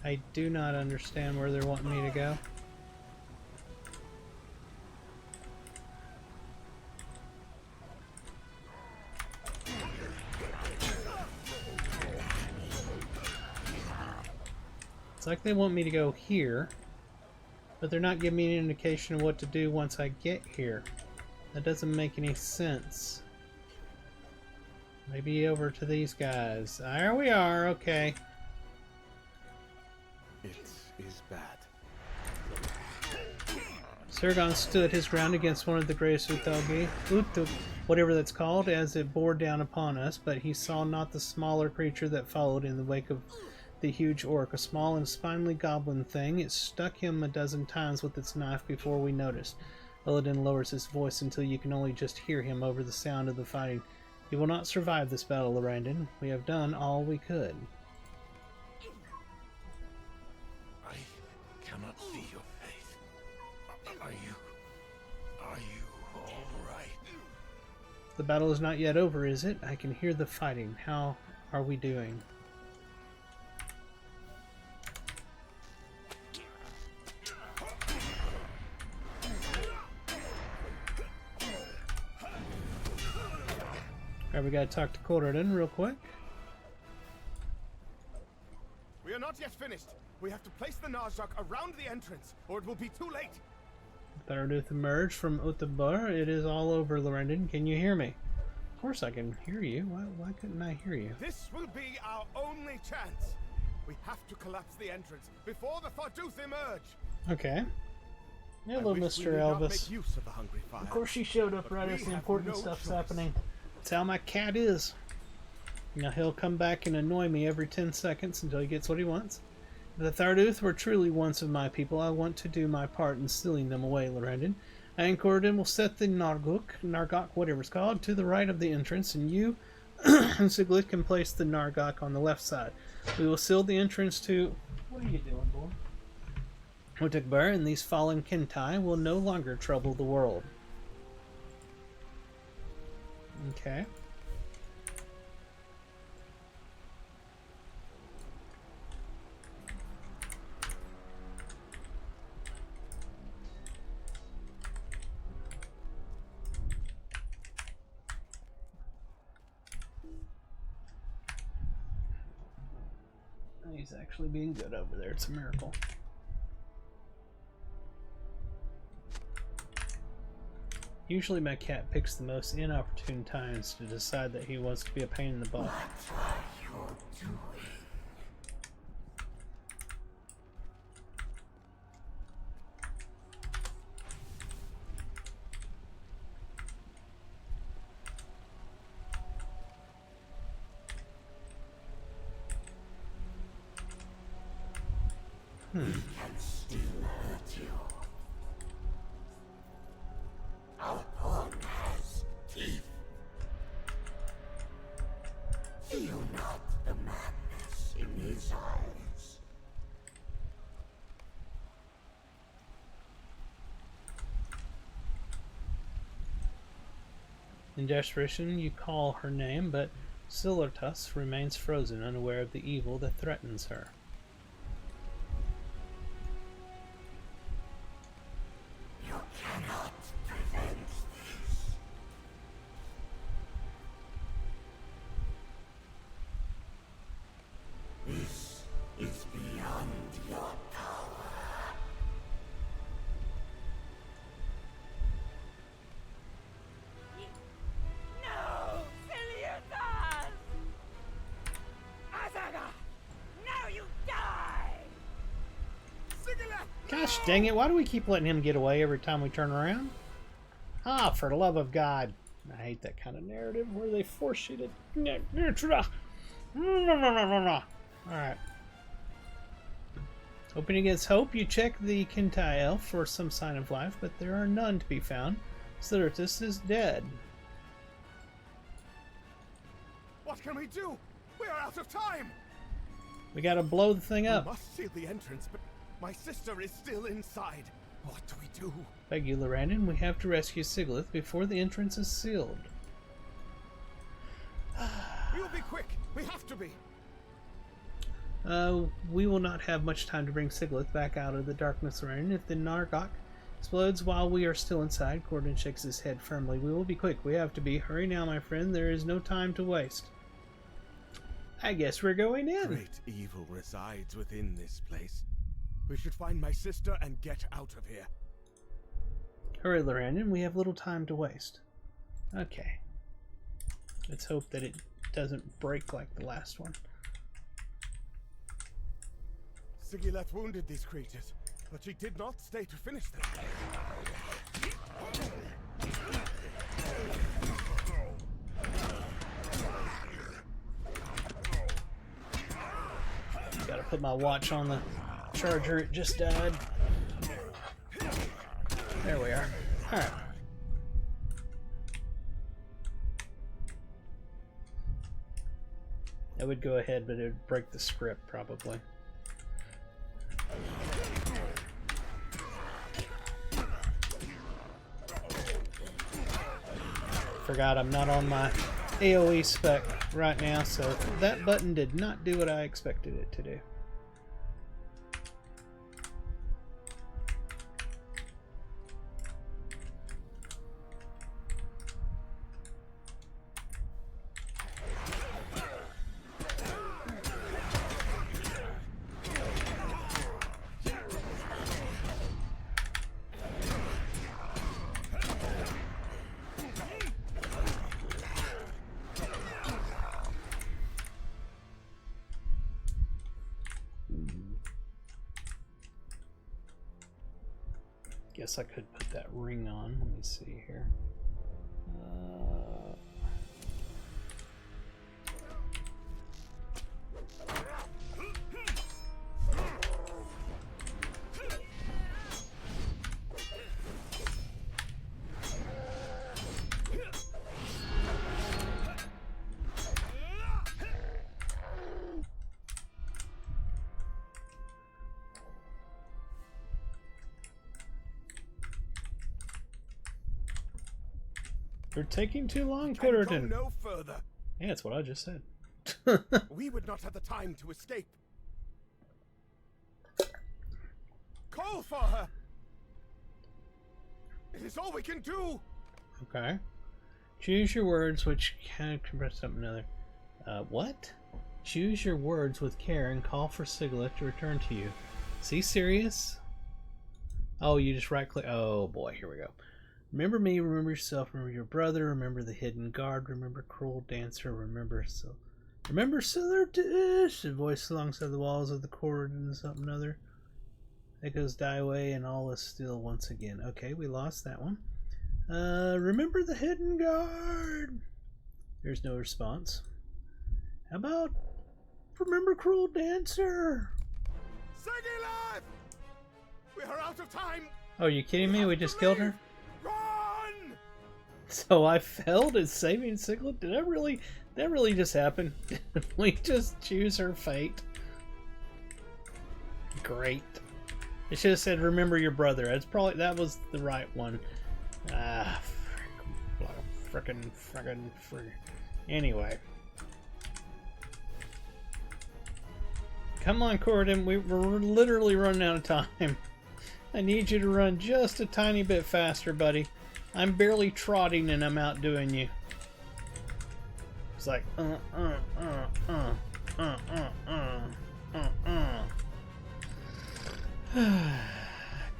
I do not understand where they're wanting me to go. It's like they want me to go here, but they're not giving me any indication of what to do once I get here. That doesn't make any sense. Maybe over to these guys. There we are, okay. It is bad. Sergon stood his ground against one of the greatest Uthogi, whatever that's called, as it bore down upon us, but he saw not the smaller creature that followed in the wake of the huge orc, a small and spindly goblin thing. It struck him a dozen times with its knife before we noticed. Illidan lowers his voice until you can only just hear him over the sound of the fighting. You will not survive this battle, Lorandon. We have done all we could. I cannot see your face. Are you all right? The battle is not yet over, is it? I can hear the fighting. How are we doing? Alright, we gotta talk to Corridon real quick. We are not yet finished. We have to place the Narjok around the entrance, or it will be too late. Tharaduth emerged from Uthabur. It is all over, Lorandon. Can you hear me? course I can hear you. Why couldn't I hear you? This will be our only chance. We have to collapse the entrance before the Farduth emerge. Okay. Hello, I wish we Mr. did not Elvis. make use of the hungry fire. Of course, she showed up But right we as the have important no stuff's choice. happening. That's how my cat is. Now he'll come back and annoy me every 10 seconds until he gets what he wants. If the Tharduth were truly once of my people, I want to do my part in stealing them away, Lorandon. I and Corridon will set the Nargok, whatever it's called, to the right of the entrance, and you and Siglet can place the Nargok on the left side. We will seal the entrance to... What are you doing, boy? Otekbar and these fallen Kintai will no longer trouble the world. Okay. He's actually being good over there. It's a miracle. Usually my cat picks the most inopportune times to decide that he wants to be a pain in the butt. What are you doing? We can still hurt you. Our pawn has teeth. See you not the madness in his eyes? In desperation, you call her name, but Silurtus remains frozen, unaware of the evil that threatens her. You cannot prevent this. This is beyond your power. No! Siluritas! Azaga! Now you die! Gosh dang it, why do we keep letting him get away every time we turn around? Ah, for the love of God. I hate that kind of narrative where they force you to... Alright. Hoping against hope, you check the Kintai elf for some sign of life, but there are none to be found. Silurtus is dead. What can we do? We are out of time. We gotta blow the thing We up. must seal the entrance, but my sister is still inside. What do we do? Beg you, Lorandon, we have to rescue Siglith before the entrance is sealed. We'll be quick. We have to be. We will not have much time to bring Siglith back out of the darkness, Lorandon. If the Nargok explodes while we are still inside, Corridon shakes his head firmly. We will be quick. We have to be. Hurry now, my friend. There is no time to waste. I guess we're going in. Great evil resides within this place. We should find my sister and get out of here. Hurry, Lorandon. We have little time to waste. Okay. Let's hope that it doesn't break like the last one. Sigileth wounded these creatures, but she did not stay to finish them. Gotta put my watch on the charger. It just died. There we are. Alright. I would go ahead, but it would break the script probably. Forgot I'm not on my AoE spec right now, so that button did not do what I expected it to do. Guess I could put that ring on. Let me see here. You're taking too long, Pitterton. No further. Yeah, that's what I just said. We would not have the time to escape. Call for her. It is all we can do. Okay. Choose your words which can compress something another. What? Choose your words with care and call for Siglet to return to you. Is he serious? Oh, you just right click. Oh boy, here we go. Remember me, remember yourself, remember your brother, remember the hidden guard, remember cruel dancer, remember Silurtis, a voice alongside the walls of the corridor and something other. Echoes die away and all is still once again. Okay, we lost that one. Remember the hidden guard. There's no response. How about remember cruel dancer? Sigileth! We are out of time. Oh, are you kidding me? We just killed her? Run! So I failed at saving Siglet? Did that really just happen? Did we just choose her fate? Great. It should have said remember your brother. That was the right one. Frickin'. Anyway. Come on, Corridon. We're literally running out of time. I need you to run just a tiny bit faster, buddy. I'm barely trotting and I'm outdoing you. It's like,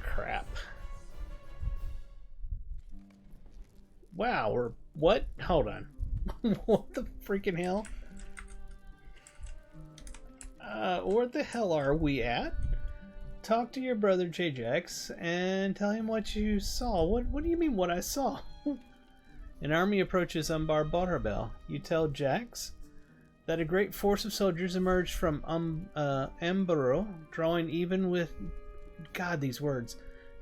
crap. Wow, what? Hold on. What the freaking hell? Where the hell are we at? Talk to your brother Jajax and tell him what you saw. What do you mean what I saw? An army approaches Umbar Butterbell. You tell Jax that a great force of soldiers emerged from Ambaro, drawing even with these words.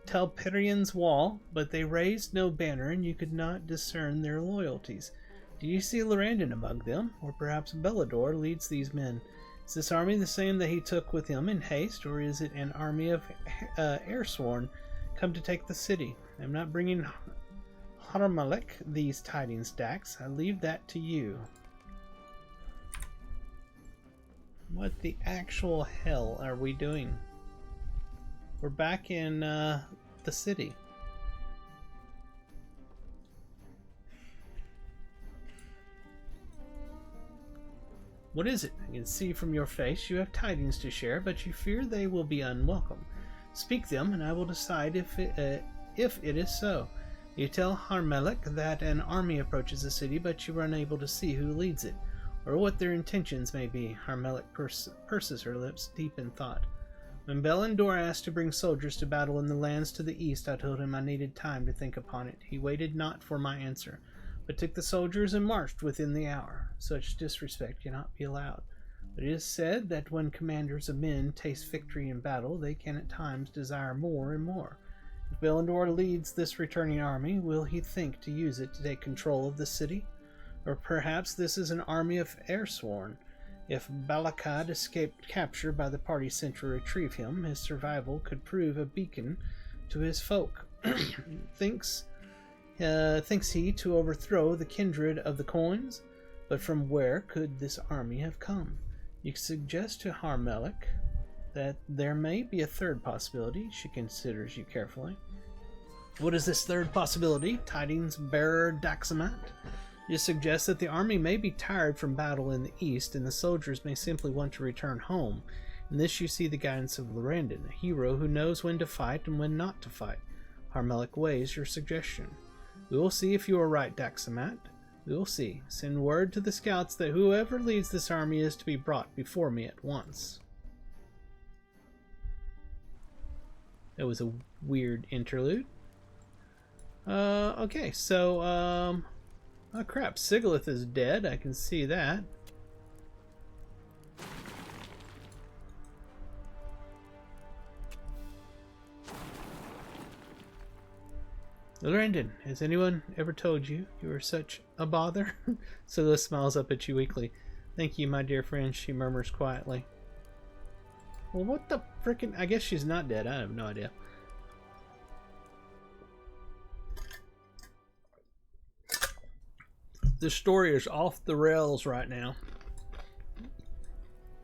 Telperion's wall, but they raised no banner and you could not discern their loyalties. Do you see Lorandon among them? Or perhaps Bellador leads these men? Is this army the same that he took with him in haste, or is it an army of Airsworn come to take the city? I'm not bringing Harmalek these tidings, Dax. I leave that to you. What the actual hell are we doing? We're back in the city. What is it? I can see from your face you have tidings to share, but you fear they will be unwelcome. Speak them, and I will decide if it is so. You tell Harmelek that an army approaches the city, but you are unable to see who leads it, or what their intentions may be. Harmelek purses her lips, deep in thought. When Bellandor asked to bring soldiers to battle in the lands to the east, I told him I needed time to think upon it. He waited not for my answer, but took the soldiers and marched within the hour. Such disrespect cannot be allowed. But it is said that when commanders of men taste victory in battle, they can at times desire more and more. If Bellandor leads this returning army, will he think to use it to take control of the city? Or perhaps this is an army of Airsworn. If Balakad escaped capture by the party sent to retrieve him, his survival could prove a beacon to his folk. Thinks he to overthrow the kindred of the coins? But from where could this army have come? You suggest to Harmelek that there may be a third possibility. She considers you carefully. What is this third possibility, tidings bearer Daxamat? You suggest that the army may be tired from battle in the east, and the soldiers may simply want to return home. In this you see the guidance of Lorandon, a hero who knows when to fight and when not to fight. Harmelek weighs your suggestion. We will see if you are right, Daxamat. We will see. Send word to the scouts that whoever leads this army is to be brought before me at once. That was a weird interlude. Okay, so, oh crap, Sigilith is dead. I can see that. Lorendon, has anyone ever told you you were such a bother? Sigilith smiles up at you weakly. Thank you, my dear friend, she murmurs quietly. Well, what the frickin'? I guess she's not dead. I have no idea. The story is off the rails right now.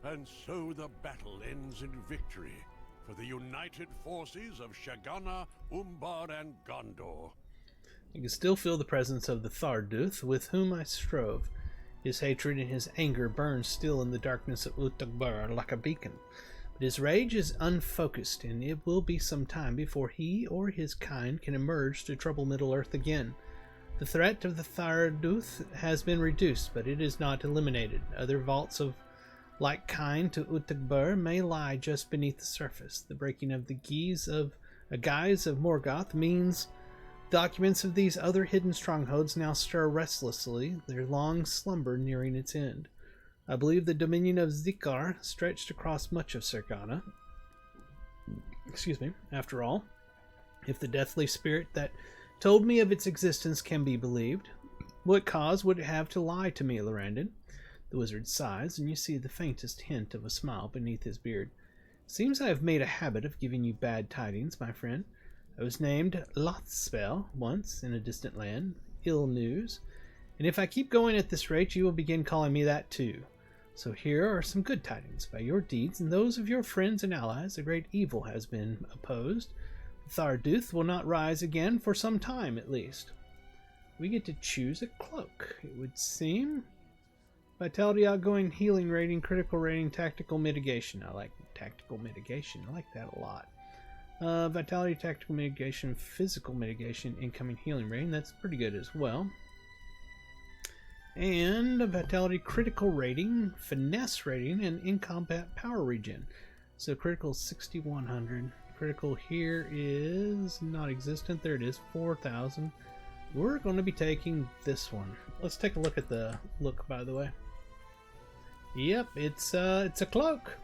And so the battle ends in victory for the united forces of Shagana, Umbar, and Gondor. You can still feel the presence of the Tharduth with whom I strove. His hatred and his anger burn still in the darkness of Utagbar like a beacon. But his rage is unfocused, and it will be some time before he or his kind can emerge to trouble Middle-earth again. The threat of the Tharduth has been reduced, but it is not eliminated. Other vaults of like kind to Utagbar may lie just beneath the surface. The breaking of the guise of Morgoth means documents of these other hidden strongholds now stir restlessly, their long slumber nearing its end. I believe the dominion of Zikar stretched across much of Sergana. Excuse me. After all, if the deathly spirit that told me of its existence can be believed, what cause would it have to lie to me, Lorendon? The wizard sighs, and you see the faintest hint of a smile beneath his beard. Seems I have made a habit of giving you bad tidings, my friend. I was named Lothspell once in a distant land. Ill news. And if I keep going at this rate, you will begin calling me that too. So here are some good tidings. By your deeds and those of your friends and allies, a great evil has been opposed. Tharduth will not rise again for some time, at least. We get to choose a cloak, it would seem. Vitality, outgoing, healing rating, critical rating, tactical mitigation. I like tactical mitigation. I like that a lot. Vitality, tactical mitigation, physical mitigation, incoming healing rating. That's pretty good as well. And a vitality, critical rating, finesse rating, and in combat power regen. So critical 6100. Critical here is not existent. There it is, 4000. We're going to be taking this one. Let's take a look at the look, by the way. Yep, it's a cloak.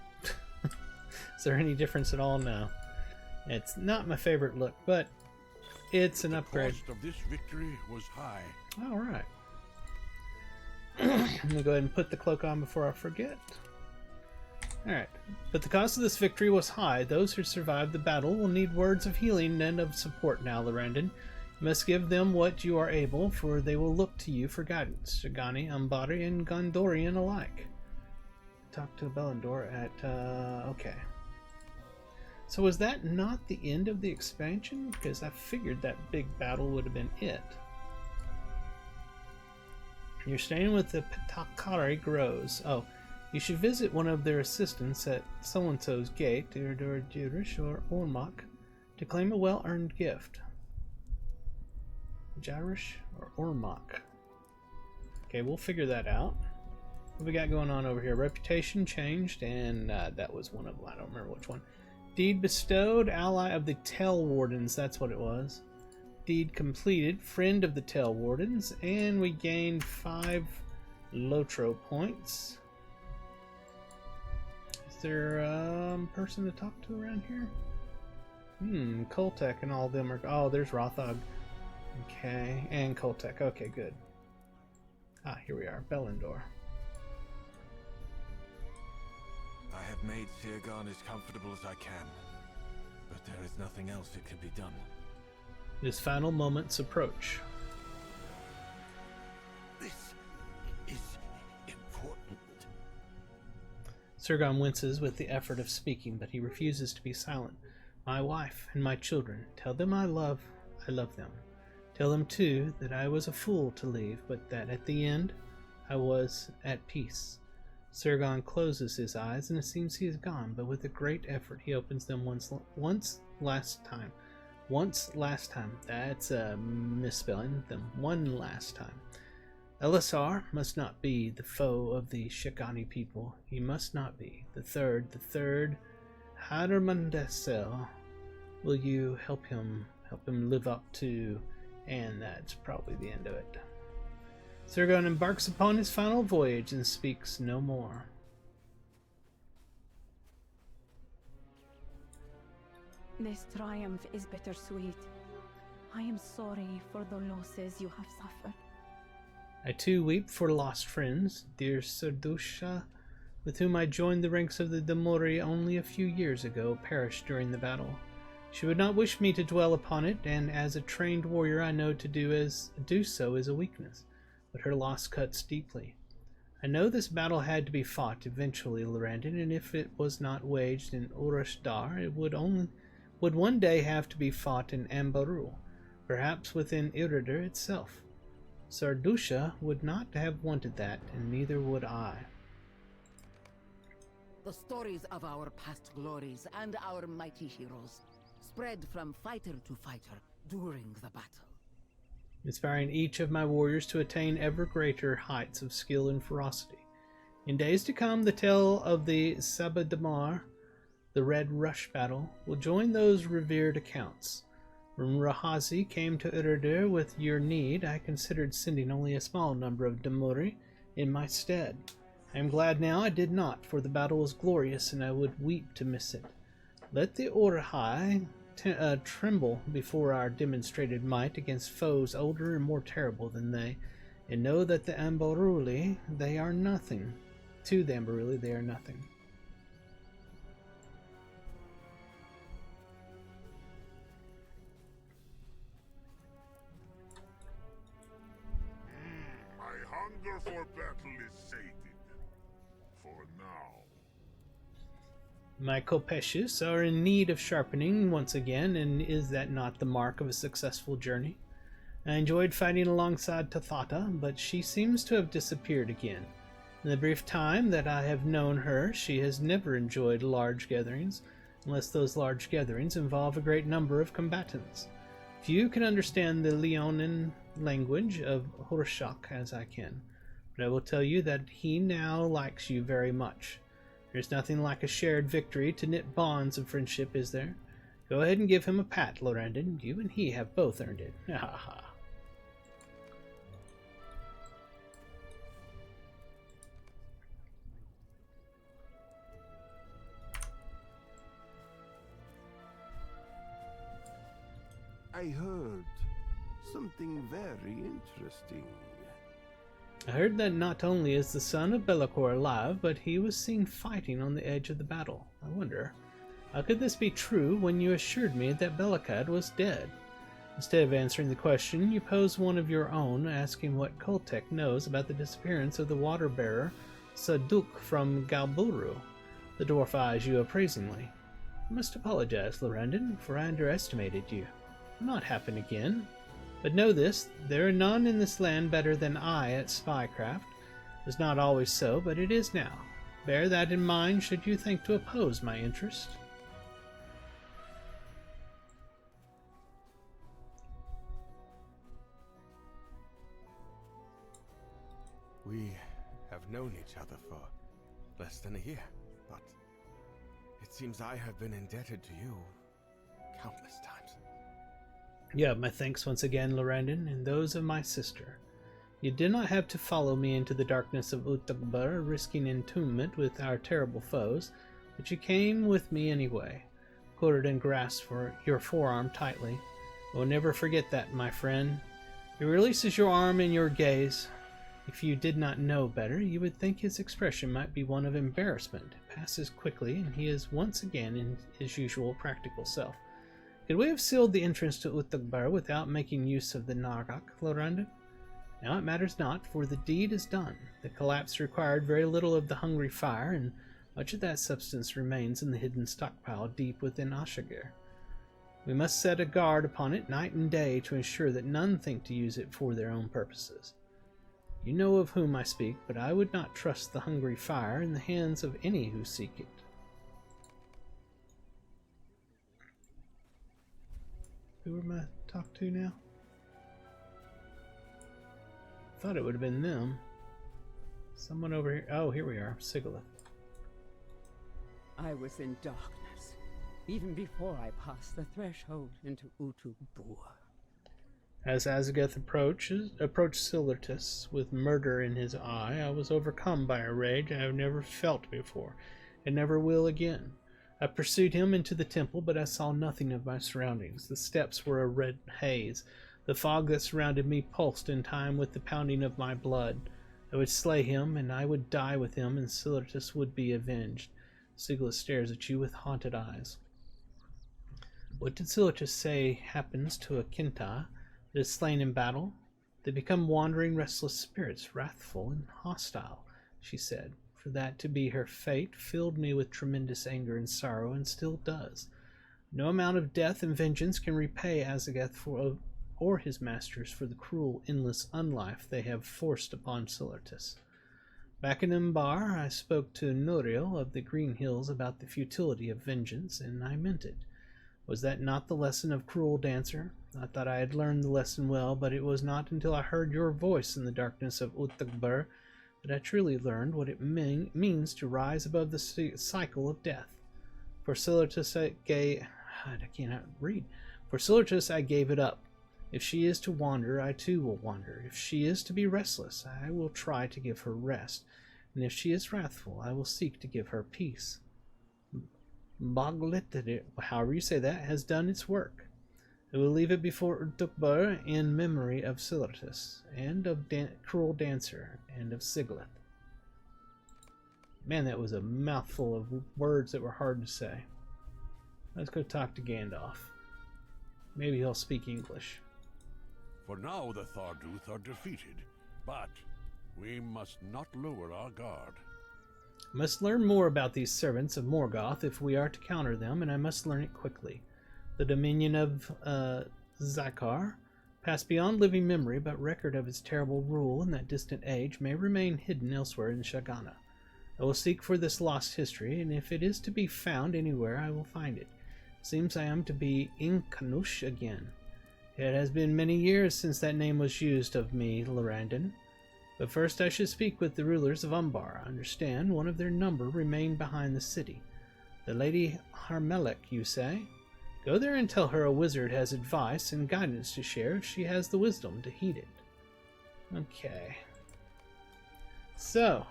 Is there any difference at all? No. It's not my favorite look, but it's an upgrade. The cost of this victory was high. All right. I'm gonna go ahead and put the cloak on before I forget. All right. But the cost of this victory was high. Those who survived the battle will need words of healing and of support now, Lorendon. You must give them what you are able, for they will look to you for guidance. Shagani, Umbari, and Gondorian alike. Talk to Belendor at, okay. So was that not the end of the expansion? Because I figured that big battle would have been it. You're staying with the Patakari Grows. Oh, you should visit one of their assistants at so-and-so's gate, Iridor Jirish or Ormok, to claim a well-earned gift. Jirish or Ormok. Okay, we'll figure that out. What we got going on over here? Reputation changed, and that was one of them. I don't remember which one. Deed bestowed, ally of the Tell Wardens. That's what it was. Deed completed, friend of the Tell Wardens, and we gained 5 Lotro points. Is there a person to talk to around here? Koltek and all of them are... Oh, there's Rothog. Okay, and Koltek. Okay, good. Ah, here we are. Belendor. I have made Sirgan as comfortable as I can, but there is nothing else that can be done. His final moments approach. This is important. Sirgon winces with the effort of speaking, but he refuses to be silent. My wife and my children, tell them I love them. Tell them, too, that I was a fool to leave, but that at the end, I was at peace. Sirgon closes his eyes, and it seems he is gone, but with a great effort he opens them once last time. Once last time. That's a misspelling. Them one last time. Elisar must not be the foe of the Shagani people. He must not be. The third, Hadermundesel, will you help him live up to? And that's probably the end of it. Sergon embarks upon his final voyage and speaks no more. This triumph is bittersweet. I am sorry for the losses you have suffered. I too weep for lost friends. Dear Sardusha, with whom I joined the ranks of the Demori only a few years ago, perished during the battle. She would not wish me to dwell upon it, and as a trained warrior I know to do so is a weakness, but her loss cuts deeply. I know this battle had to be fought eventually, Lorandon, and if it was not waged in Urashdar, it would one day have to be fought in Ambaru, perhaps within Iridir itself. Sardusha would not have wanted that, and neither would I. The stories of our past glories and our mighty heroes spread from fighter to fighter during the battle, inspiring each of my warriors to attain ever greater heights of skill and ferocity. In days to come, the tale of the Sabadamar, the Red Rush battle, will join those revered accounts. When Rahazi came to Iridir with your need, I considered sending only a small number of Demori in my stead. I am glad now I did not, for the battle was glorious and I would weep to miss it. Let the Orahai tremble before our demonstrated might against foes older and more terrible than they, and know that the Ambaruli, they are nothing. To the Ambaruli, they are nothing. My hunger for battle is sated. For now. My kopeshes are in need of sharpening once again, and is that not the mark of a successful journey? I enjoyed fighting alongside Tathata, but she seems to have disappeared again. In the brief time that I have known her, she has never enjoyed large gatherings, unless those large gatherings involve a great number of combatants. Few can understand the Leonin language of Horshak as I can, but I will tell you that he now likes you very much. There's nothing like a shared victory to knit bonds of friendship, is there? Go ahead and give him a pat, Lorandon. You and he have both earned it. Ha ha ha. I heard something very interesting. I heard that not only is the son of Bellicor alive, but he was seen fighting on the edge of the battle. I wonder, how could this be true when you assured me that Bellicad was dead? Instead of answering the question, you pose one of your own, asking what Koltek knows about the disappearance of the water-bearer Saduk from Galburu. The dwarf eyes you appraisingly. I must apologize, Lorandon, for I underestimated you. It will not happen again. But know this, there are none in this land better than I at spycraft. It was not always so, but it is now. Bear that in mind should you think to oppose my interest. We have known each other for less than a year, but it seems I have been indebted to you countless times. You have my thanks once again, Lorandon, and those of my sister. You did not have to follow me into the darkness of Utagbar, risking entombment with our terrible foes, but you came with me anyway. Corridon grasped your forearm tightly. I will never forget that, my friend. He releases your arm in your gaze. If you did not know better, you would think his expression might be one of embarrassment. It passes quickly, and he is once again in his usual practical self. Could we have sealed the entrance to Utagbar without making use of the Nargak, Lorandon? Now it matters not, for the deed is done. The collapse required very little of the hungry fire, and much of that substance remains in the hidden stockpile deep within Ashagir. We must set a guard upon it night and day to ensure that none think to use it for their own purposes. You know of whom I speak, but I would not trust the hungry fire in the hands of any who seek it. Who am I talk to now? Thought it would have been them. Someone over here. Oh, here we are. Sigilith. I was in darkness, even before I pass the threshold into Utug-Bur. As Azageth approached Silurtus with murder in his eye, I was overcome by a rage I have never felt before, and never will again. I pursued him into the temple, but I saw nothing of my surroundings. The steps were a red haze. The fog that surrounded me pulsed in time with the pounding of my blood. I would slay him, and I would die with him, and Silurtus would be avenged. Sigla stares at you with haunted eyes. What did Silurtus say happens to a Kinta that is slain in battle? They become wandering, restless spirits, wrathful and hostile, she said. For that to be her fate filled me with tremendous anger and sorrow, and still does. No amount of death and vengeance can repay Azageth or his masters for the cruel, endless unlife they have forced upon Silurtus. Back in Umbar, I spoke to Nouriel of the Green Hills about the futility of vengeance, and I meant it. Was that not the lesson of Cruel Dancer? I thought I had learned the lesson well, but it was not until I heard your voice in the darkness of Utug-Bur that I truly learned what it means to rise above the cycle of death. For Silurtus I gave it up. If she is to wander, I too will wander. If she is to be restless, I will try to give her rest. And if she is wrathful, I will seek to give her peace. Boglit, however you say that, has done its work. I will leave it before Utug-Bur in memory of Silurtus, and of Cruel Dancer, and of Sigla. Man, that was a mouthful of words that were hard to say. Let's go talk to Gandalf. Maybe he'll speak English. For now the Tharduth are defeated, but we must not lower our guard. I must learn more about these servants of Morgoth if we are to counter them, and I must learn it quickly. The dominion of Zakar passed beyond living memory, but record of its terrible rule in that distant age may remain hidden elsewhere in Shagana. I will seek for this lost history, and if it is to be found anywhere, I will find it. Seems I am to be in Kanush again. It has been many years since that name was used of me, Lorandon. But first I should speak with the rulers of Umbar. I understand one of their number remained behind the city. The Lady Harmelech, you say? Go there and tell her a wizard has advice and guidance to share if she has the wisdom to heed it. Okay. So,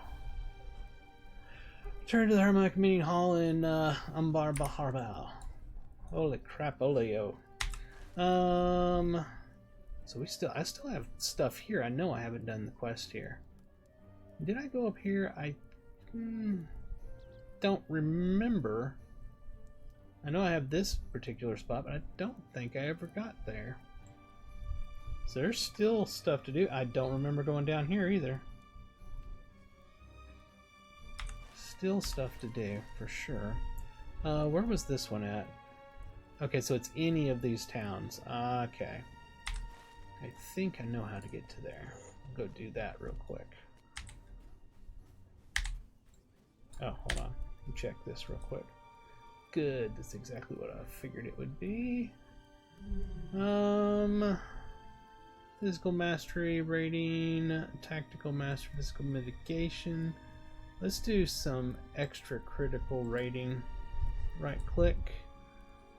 turn to the Harmelech meeting hall in Umbar Baharbal. Holy crap, Oleo. So I still have stuff here. I know I haven't done the quest here. Did I go up here? I don't remember. I know I have this particular spot, but I don't think I ever got there. So there's still stuff to do. I don't remember going down here either. Still stuff to do, for sure. Where was this one at? Okay, so it's any of these towns. Okay. I think I know how to get to there. I'll go do that real quick. Oh, hold on. Let me check this real quick. Good. That's exactly what I figured it would be. Physical mastery rating, tactical mastery, physical mitigation. Let's do some extra critical rating. Right click.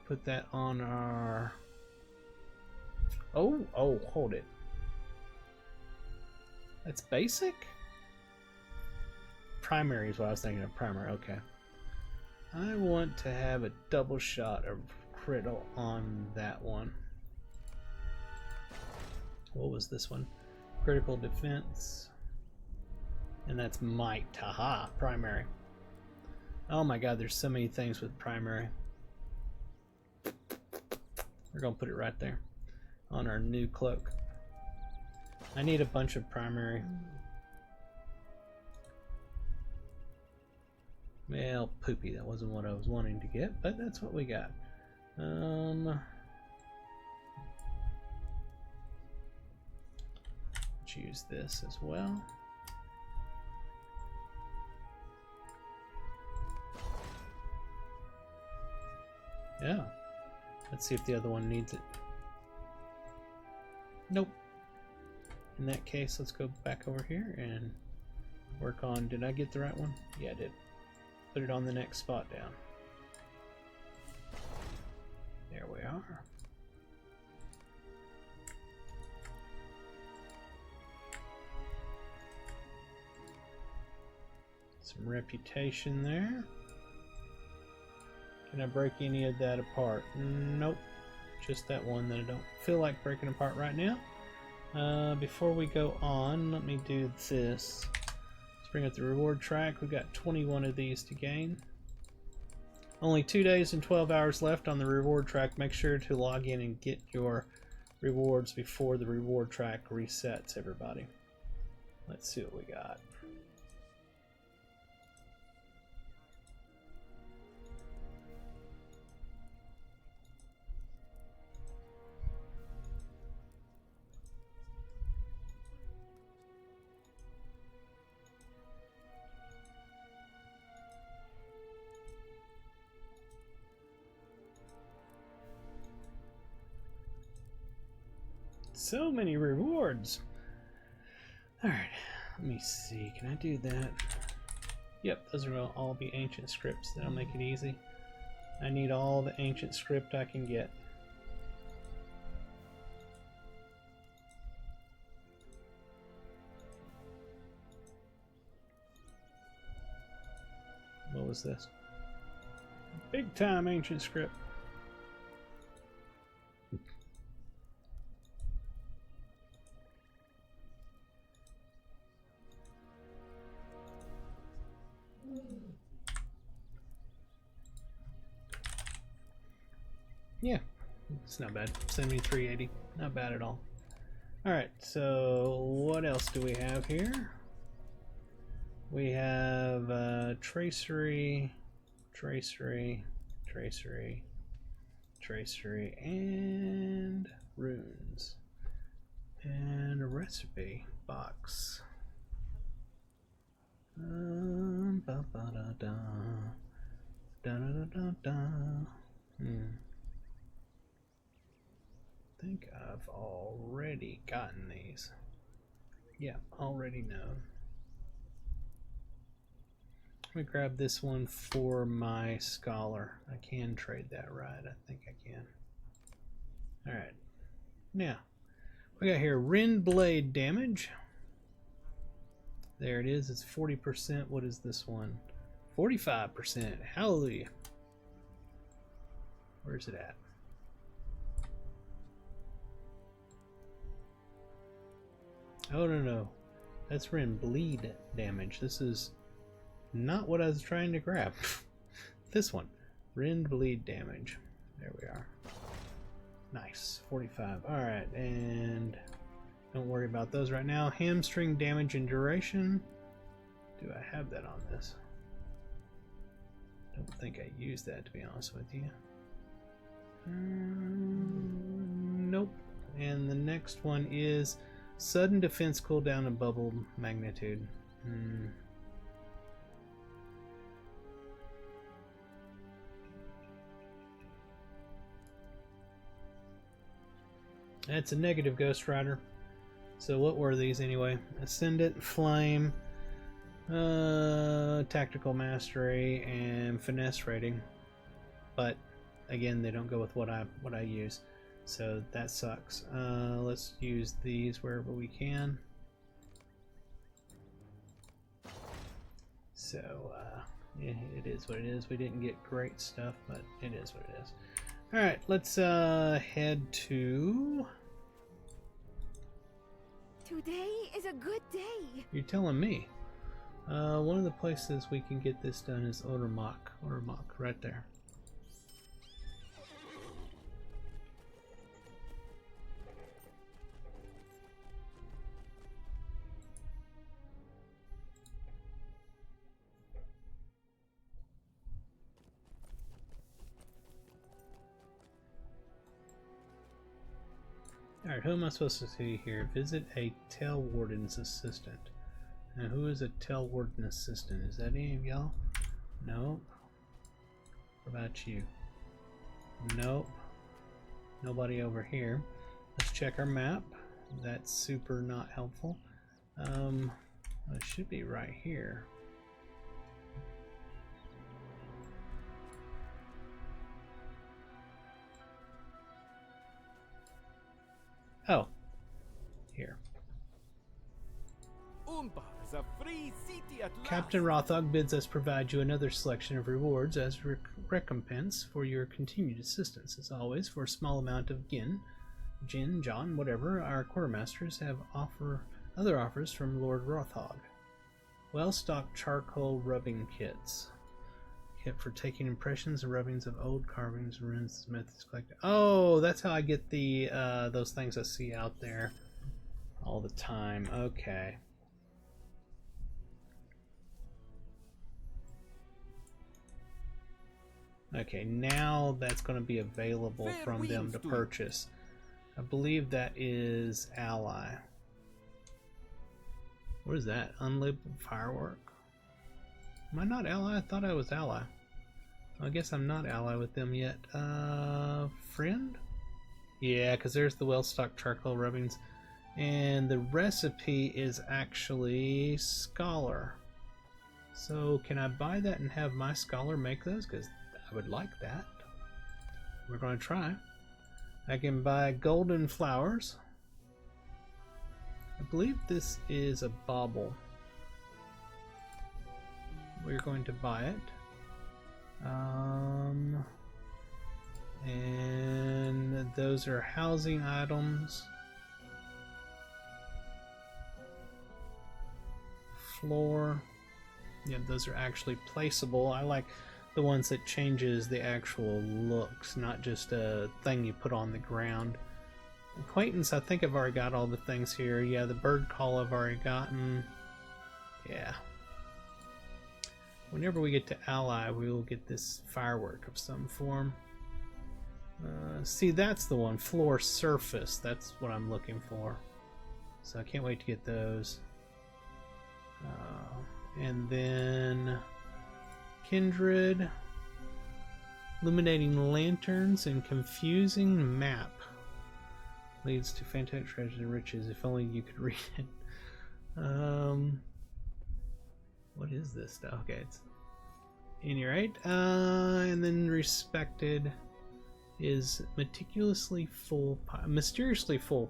Put that on our... Oh, hold it. That's basic? Primary is what I was thinking of. Primary, okay. I want to have a double shot of critical on that one. What was this one? Critical defense. And that's might. Haha, primary. Oh my god, there's so many things with primary. We're going to put it right there on our new cloak. I need a bunch of primary. Well, poopy, that wasn't what I was wanting to get, but that's what we got. Let's use this as well. Yeah. Let's see if the other one needs it. Nope. In that case, let's go back over here and work on... Did I get the right one? Yeah, I did. Put it on the next spot down. some reputation there. Can I break any of that apart? Nope. Just that one that I don't feel like breaking apart right now. Before we go on, let me do this. Let's bring up the reward track. We've got 21 of these to gain. Only 2 days and 12 hours left on the reward track. Make sure to log in and get your rewards before the reward track resets, everybody. Let's see what we got. So many rewards. Alright, let me see. Can I do that? Yep, those are going to all be ancient scripts. That'll make it easy. I need all the ancient script I can get. What was this? Big time ancient script. Yeah, it's not bad. 7380, not bad at all. Alright, so what else do we have here? We have tracery, and runes. And a recipe box. Ba ba da da. Da da da da da. I think I've already gotten these. Yeah, already know. Let me grab this one for my scholar. I can trade that, right? I think I can. Alright. Now, we got here Rend Blade damage. There it is. It's 40%. What is this one? 45%. Hallelujah. Where's it at? Oh, no. That's Rend Bleed damage. This is not what I was trying to grab. This one. Rend Bleed damage. There we are. Nice. 45. Alright, and don't worry about those right now. Hamstring damage and duration. Do I have that on this? Don't think I used that, to be honest with you. Nope. And the next one is sudden defense cooldown and bubble magnitude. That's a negative Ghost Rider. So what were these anyway? Ascendant, Flame, Tactical Mastery, and Finesse rating. But again, they don't go with what I use. So that sucks. Let's use these wherever we can. So yeah, it is what it is. We didn't get great stuff, but it is what it is. Alright, let's head to... Today is a good day. You're telling me. One of the places we can get this done is Odermach. Odermach, right there. Alright, who am I supposed to see here? Visit a Tell Warden's assistant. Now, who is a Tell Warden assistant? Is that any of y'all? Nope. What about you? Nope. Nobody over here. Let's check our map. That's super not helpful. It should be right here. Oh, here. Umbar It's a free city at Captain Rothog bids us provide you another selection of rewards as recompense for your continued assistance. As always, for a small amount of gin, John, whatever, our quartermasters have other offers from Lord Rothog. Well-stocked charcoal rubbing kits. Kit for taking impressions and rubbings of old carvings and runes. Methods collected. Oh, that's how I get the those things I see out there all the time. Okay. Okay, now that's going to be available from them to purchase. I believe that is ally. What is that? Unlabeled firework? Am I not ally? I thought I was ally. I guess I'm not ally with them yet. Friend? Yeah, because there's the well-stocked charcoal rubbings. And the recipe is actually scholar. So can I buy that and have my scholar make those? Because I would like that. We're going to try. I can buy golden flowers. I believe this is a bauble. We're going to buy it. And those are housing items. Floor. Yeah, those are actually placeable. I like the ones that changes the actual looks, not just a thing you put on the ground. Acquaintance, I think I've already got all the things here. Yeah, the bird call I've already gotten. Yeah. Whenever we get to ally, we will get this firework of some form. See, that's the one. Floor surface. That's what I'm looking for. So I can't wait to get those. And then kindred. Illuminating lanterns and confusing map. Leads to fantastic treasures and riches. If only you could read it. What is this stuff? Okay, it's right. And then respected is mysteriously full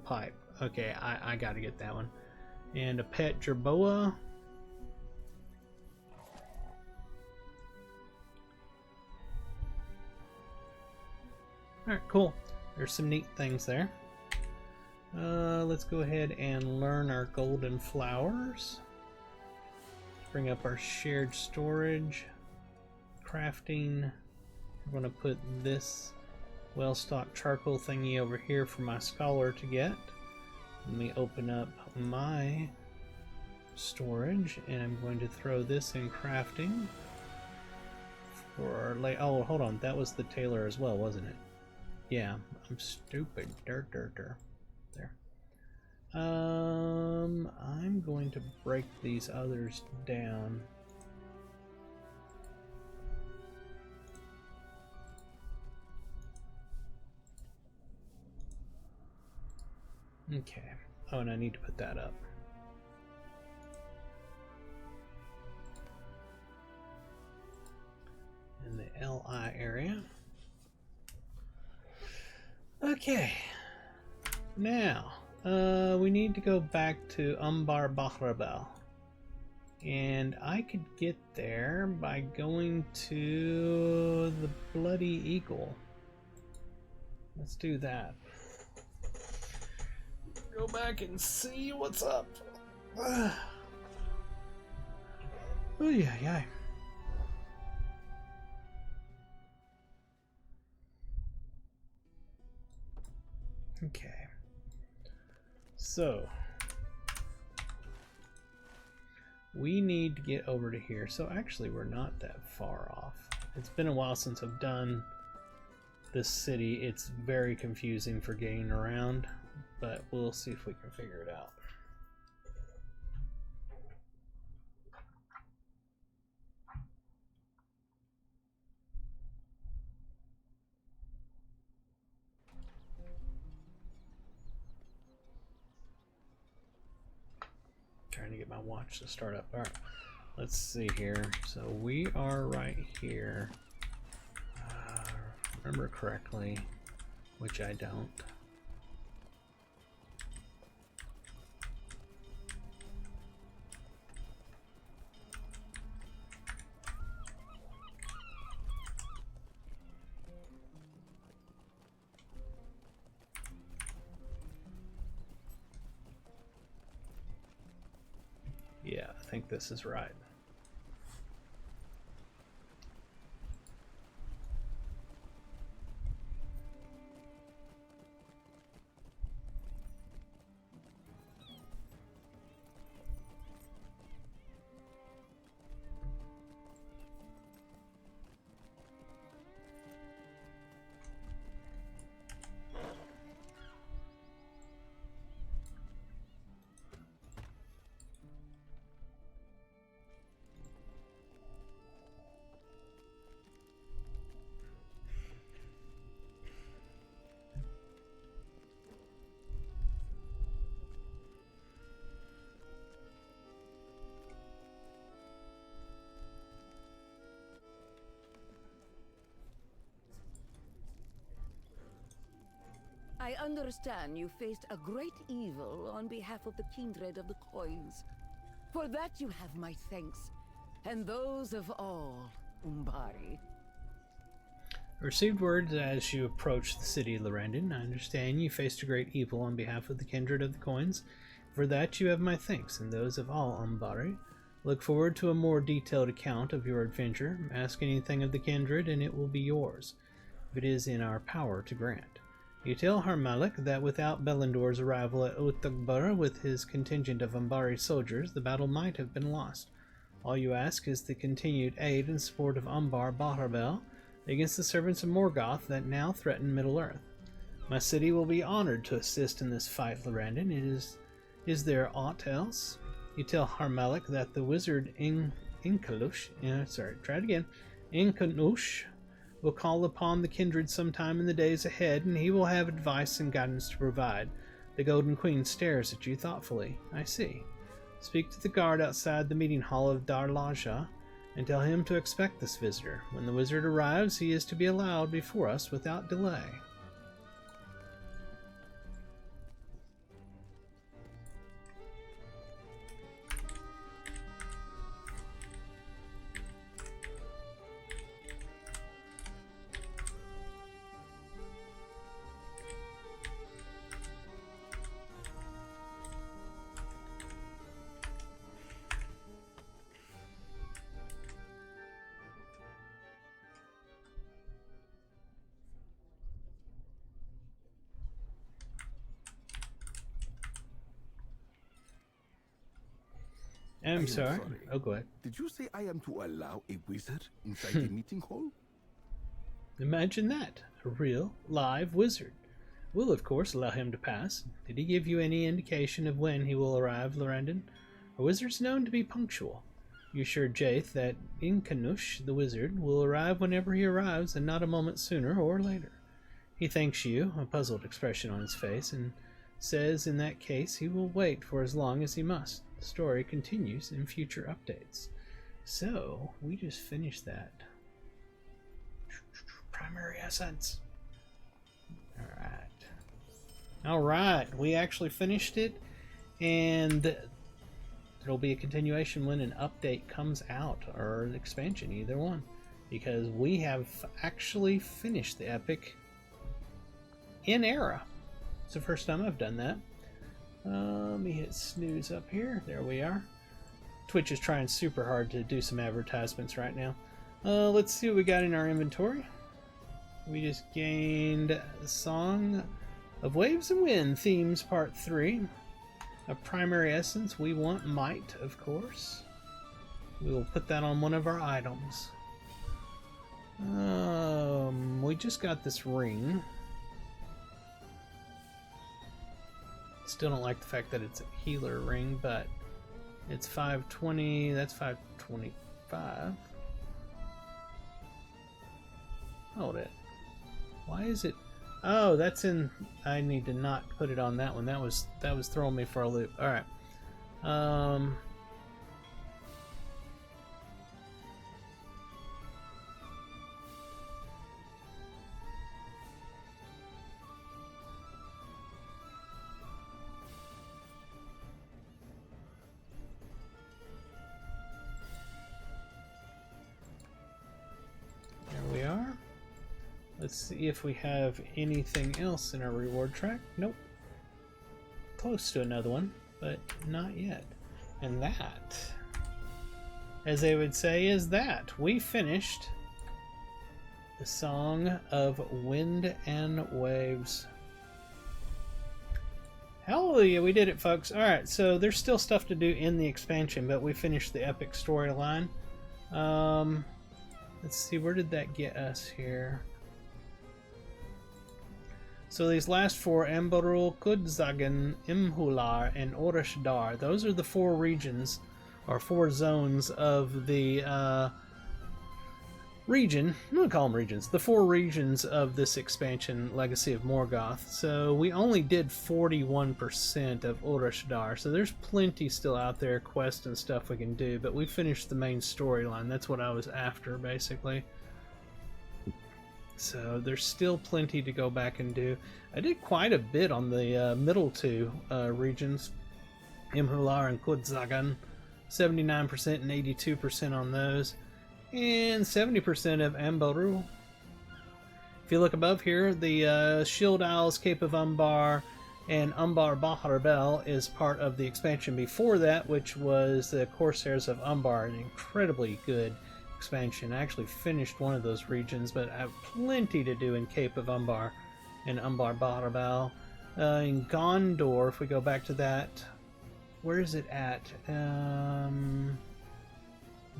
pipe. Okay, I gotta get that one. And a pet jerboa. Alright, cool. There's some neat things there. Let's go ahead and learn our golden flowers. Bring up our shared storage. Crafting. We're going to put this well-stocked charcoal thingy over here for my scholar to get. Let me open up my storage, and I'm going to throw this in crafting. For our oh, hold on. That was the tailor as well, wasn't it? Yeah, I'm stupid. There. I'm going to break these others down. Okay. Oh, and I need to put that up. In the LI area. Okay. Now, we need to go back to Umbar Bahrabel. And I could get there by going to the Bloody Eagle. Let's do that. Go back and see what's up. Oh, yeah. Okay. So we need to get over to here. So actually we're not that far off. It's been a while since I've done this city. It's very confusing for getting around, but we'll see if we can figure it out. Trying to get my watch to start up. Alright, let's see here. So we are right here. Remember correctly, which I don't. think this is right. I understand you faced a great evil on behalf of the kindred of the coins. For that you have my thanks, and those of all Umbari. Received word as you approach the city of Lorandon. I understand you faced a great evil on behalf of the kindred of the coins. For that you have my thanks, and those of all Umbari. Look forward to a more detailed account of your adventure. Ask anything of the kindred, and it will be yours, if it is in our power to grant. You tell Harmalik that without Belendor's arrival at Utagbar with his contingent of Umbari soldiers, the battle might have been lost. All you ask is the continued aid and support of Umbar Baharbel against the servants of Morgoth that now threaten Middle-earth. My city will be honored to assist in this fight, Lorandon. Is there aught else? You tell Harmalik that the wizard Inkanush will call upon the kindred sometime in the days ahead, and he will have advice and guidance to provide. The Golden Queen stares at you thoughtfully. I see. Speak to the guard outside the meeting hall of Darlaja, and tell him to expect this visitor. When the wizard arrives, he is to be allowed before us without delay. I'm sorry. Oh, go ahead. Did you say I am to allow a wizard inside the meeting hall? Imagine that. A real, live wizard. We'll, of course, allow him to pass. Did he give you any indication of when he will arrive, Lorandon? A wizard's known to be punctual. You assured Jaith that Inkanush, the wizard, will arrive whenever he arrives and not a moment sooner or later. He thanks you, a puzzled expression on his face, and says in that case he will wait for as long as he must. The story continues in future updates. So, we just finished that. Primary essence. Alright, we actually finished it, and there'll be a continuation when an update comes out, or an expansion, either one. Because we have actually finished the epic in Era. It's the first time I've done that. Let me hit snooze up here. There we are. Twitch is trying super hard to do some advertisements right now. Let's see what we got in our inventory. We just gained the Song of Waves and Wind Themes Part 3. A primary essence. We want Might, of course. We will put that on one of our items. We just got this ring. Still don't like the fact that it's a healer ring, but it's 520. That's 525. Hold it. Why is it? Oh, that's in. I need to not put it on that one. That was throwing me for a loop. All right. Let's see if we have anything else in our reward track. Nope. Close to another one, but not yet. And that as they would say, is that we finished the Song of Wind and Waves. Hallelujah, we did it, folks. Alright, so there's still stuff to do in the expansion, but we finished the epic storyline. Let's see, where did that get us here? So these last four, Amberul, Kudzagan, Imhular, and Orashdar, those are the four regions, or four zones of the region. I'm going to call them regions. The four regions of this expansion, Legacy of Morgoth. So we only did 41% of Orashdar, so there's plenty still out there, quests and stuff we can do, but we finished the main storyline. That's what I was after, basically. So there's still plenty to go back and do. I did quite a bit on the middle two regions, Imhular and Kudzagan, 79% and 82% on those, and 70% of Ambaru. If you look above here, the Shield Isles, Cape of Umbar, and Umbar Bahar Bel is part of the expansion before that, which was the Corsairs of Umbar, an incredibly good expansion. I actually finished one of those regions, but I have plenty to do in Cape of Umbar and Umbar Bahar Bel. In Gondor, if we go back to that, where is it at?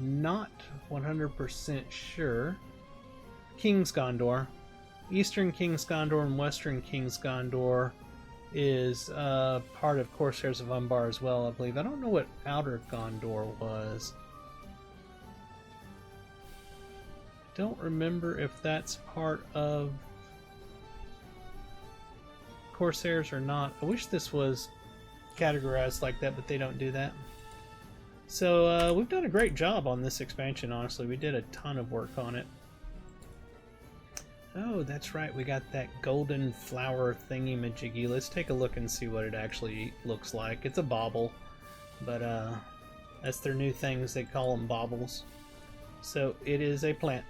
Not 100% sure. King's Gondor. Eastern King's Gondor and Western King's Gondor is part of Corsairs of Umbar as well, I believe. I don't know what Outer Gondor was. Don't remember if that's part of Corsairs or not. I wish this was categorized like that, but they don't do that. So we've done a great job on this expansion, honestly. We did a ton of work on it. Oh, that's right. We got that golden flower thingy-majiggy. Let's take a look and see what it actually looks like. It's a bauble, but that's their new things. They call them baubles. So it is a plant.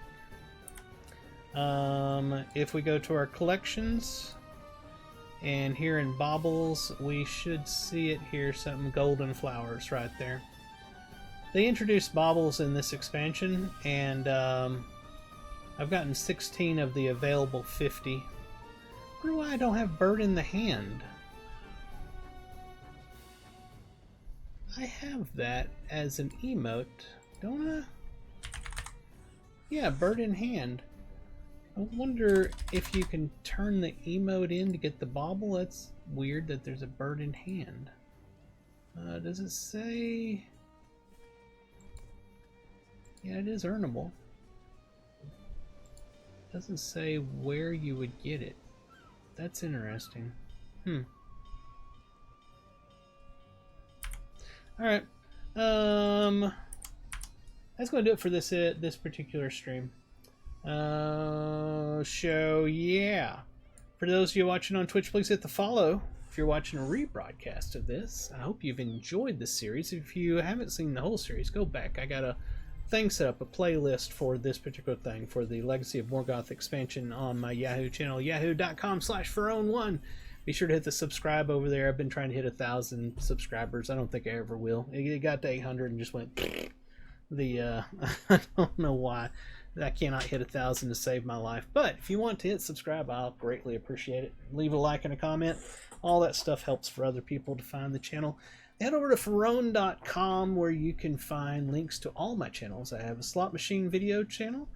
If we go to our collections, and here in baubles, we should see it here, something golden flowers right there. They introduced baubles in this expansion, and I've gotten 16 of the available 50. I wonder why I don't have Bird in the Hand. I have that as an emote, don't I? Yeah, Bird in Hand. I wonder if you can turn the emote in to get the bauble. That's weird that there's a bird in hand. Does it say... Yeah, it is earnable. Doesn't say where you would get it. That's interesting. Alright. That's going to do it for this particular stream. So yeah, for those of you watching on Twitch, please hit the follow. If you're watching a rebroadcast of this, I hope you've enjoyed the series. If you haven't seen the whole series, go back. I got a thing set up, a playlist for this particular thing, for the Legacy of Morgoth expansion on my Yahoo channel, yahoo.com/Pharaon1. Be sure to hit the subscribe over there. I've been trying to hit 1,000 subscribers. I don't think I ever will. It got to 800 and just went I don't know why. I cannot hit 1,000 to save my life. But if you want to hit subscribe, I'll greatly appreciate it. Leave a like and a comment. All that stuff helps for other people to find the channel. Head over to Pharaon.com where you can find links to all my channels. I have a slot machine video channel,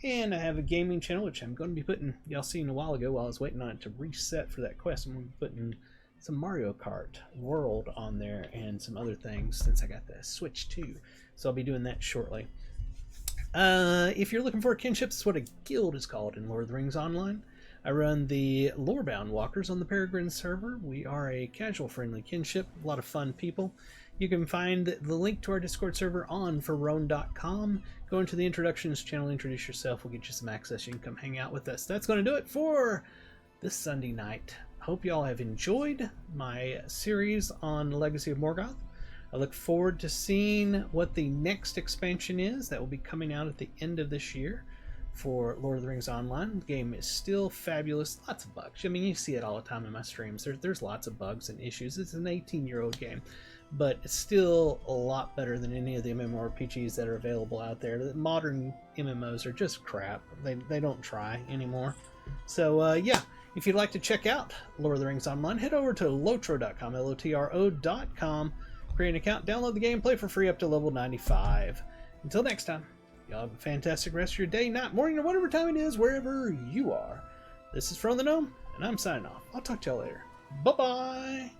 and I have a gaming channel, which I'm going to be putting, y'all seen a while ago while I was waiting on it to reset for that quest. I'm going to be putting some Mario Kart World on there and some other things since I got the Switch too. So I'll be doing that shortly. If you're looking for kinships, it's what a guild is called in Lord of the Rings Online. I run the Lorebound Walkers on the Peregrine server. We are a casual-friendly kinship, a lot of fun people. You can find the link to our Discord server on Pharaon.com. Go into the Introductions channel, introduce yourself, we'll get you some access, you can come hang out with us. That's going to do it for this Sunday night. Hope y'all have enjoyed my series on Legacy of Morgoth. I look forward to seeing what the next expansion is that will be coming out at the end of this year for Lord of the Rings Online. The game is still fabulous. Lots of bugs. I mean, you see it all the time in my streams. There's lots of bugs and issues. It's an 18-year-old game. but it's still a lot better than any of the MMORPGs that are available out there. The modern MMOs are just crap. They don't try anymore. So yeah, if you'd like to check out Lord of the Rings Online, head over to lotro.com, LOTRO.com, create an account, download the game, play for free up to level 95. Until next time, y'all have a fantastic rest of your day, night, morning, or whatever time it is, wherever you are. This is From the Gnome, and I'm signing off. I'll talk to y'all later. Bye-bye!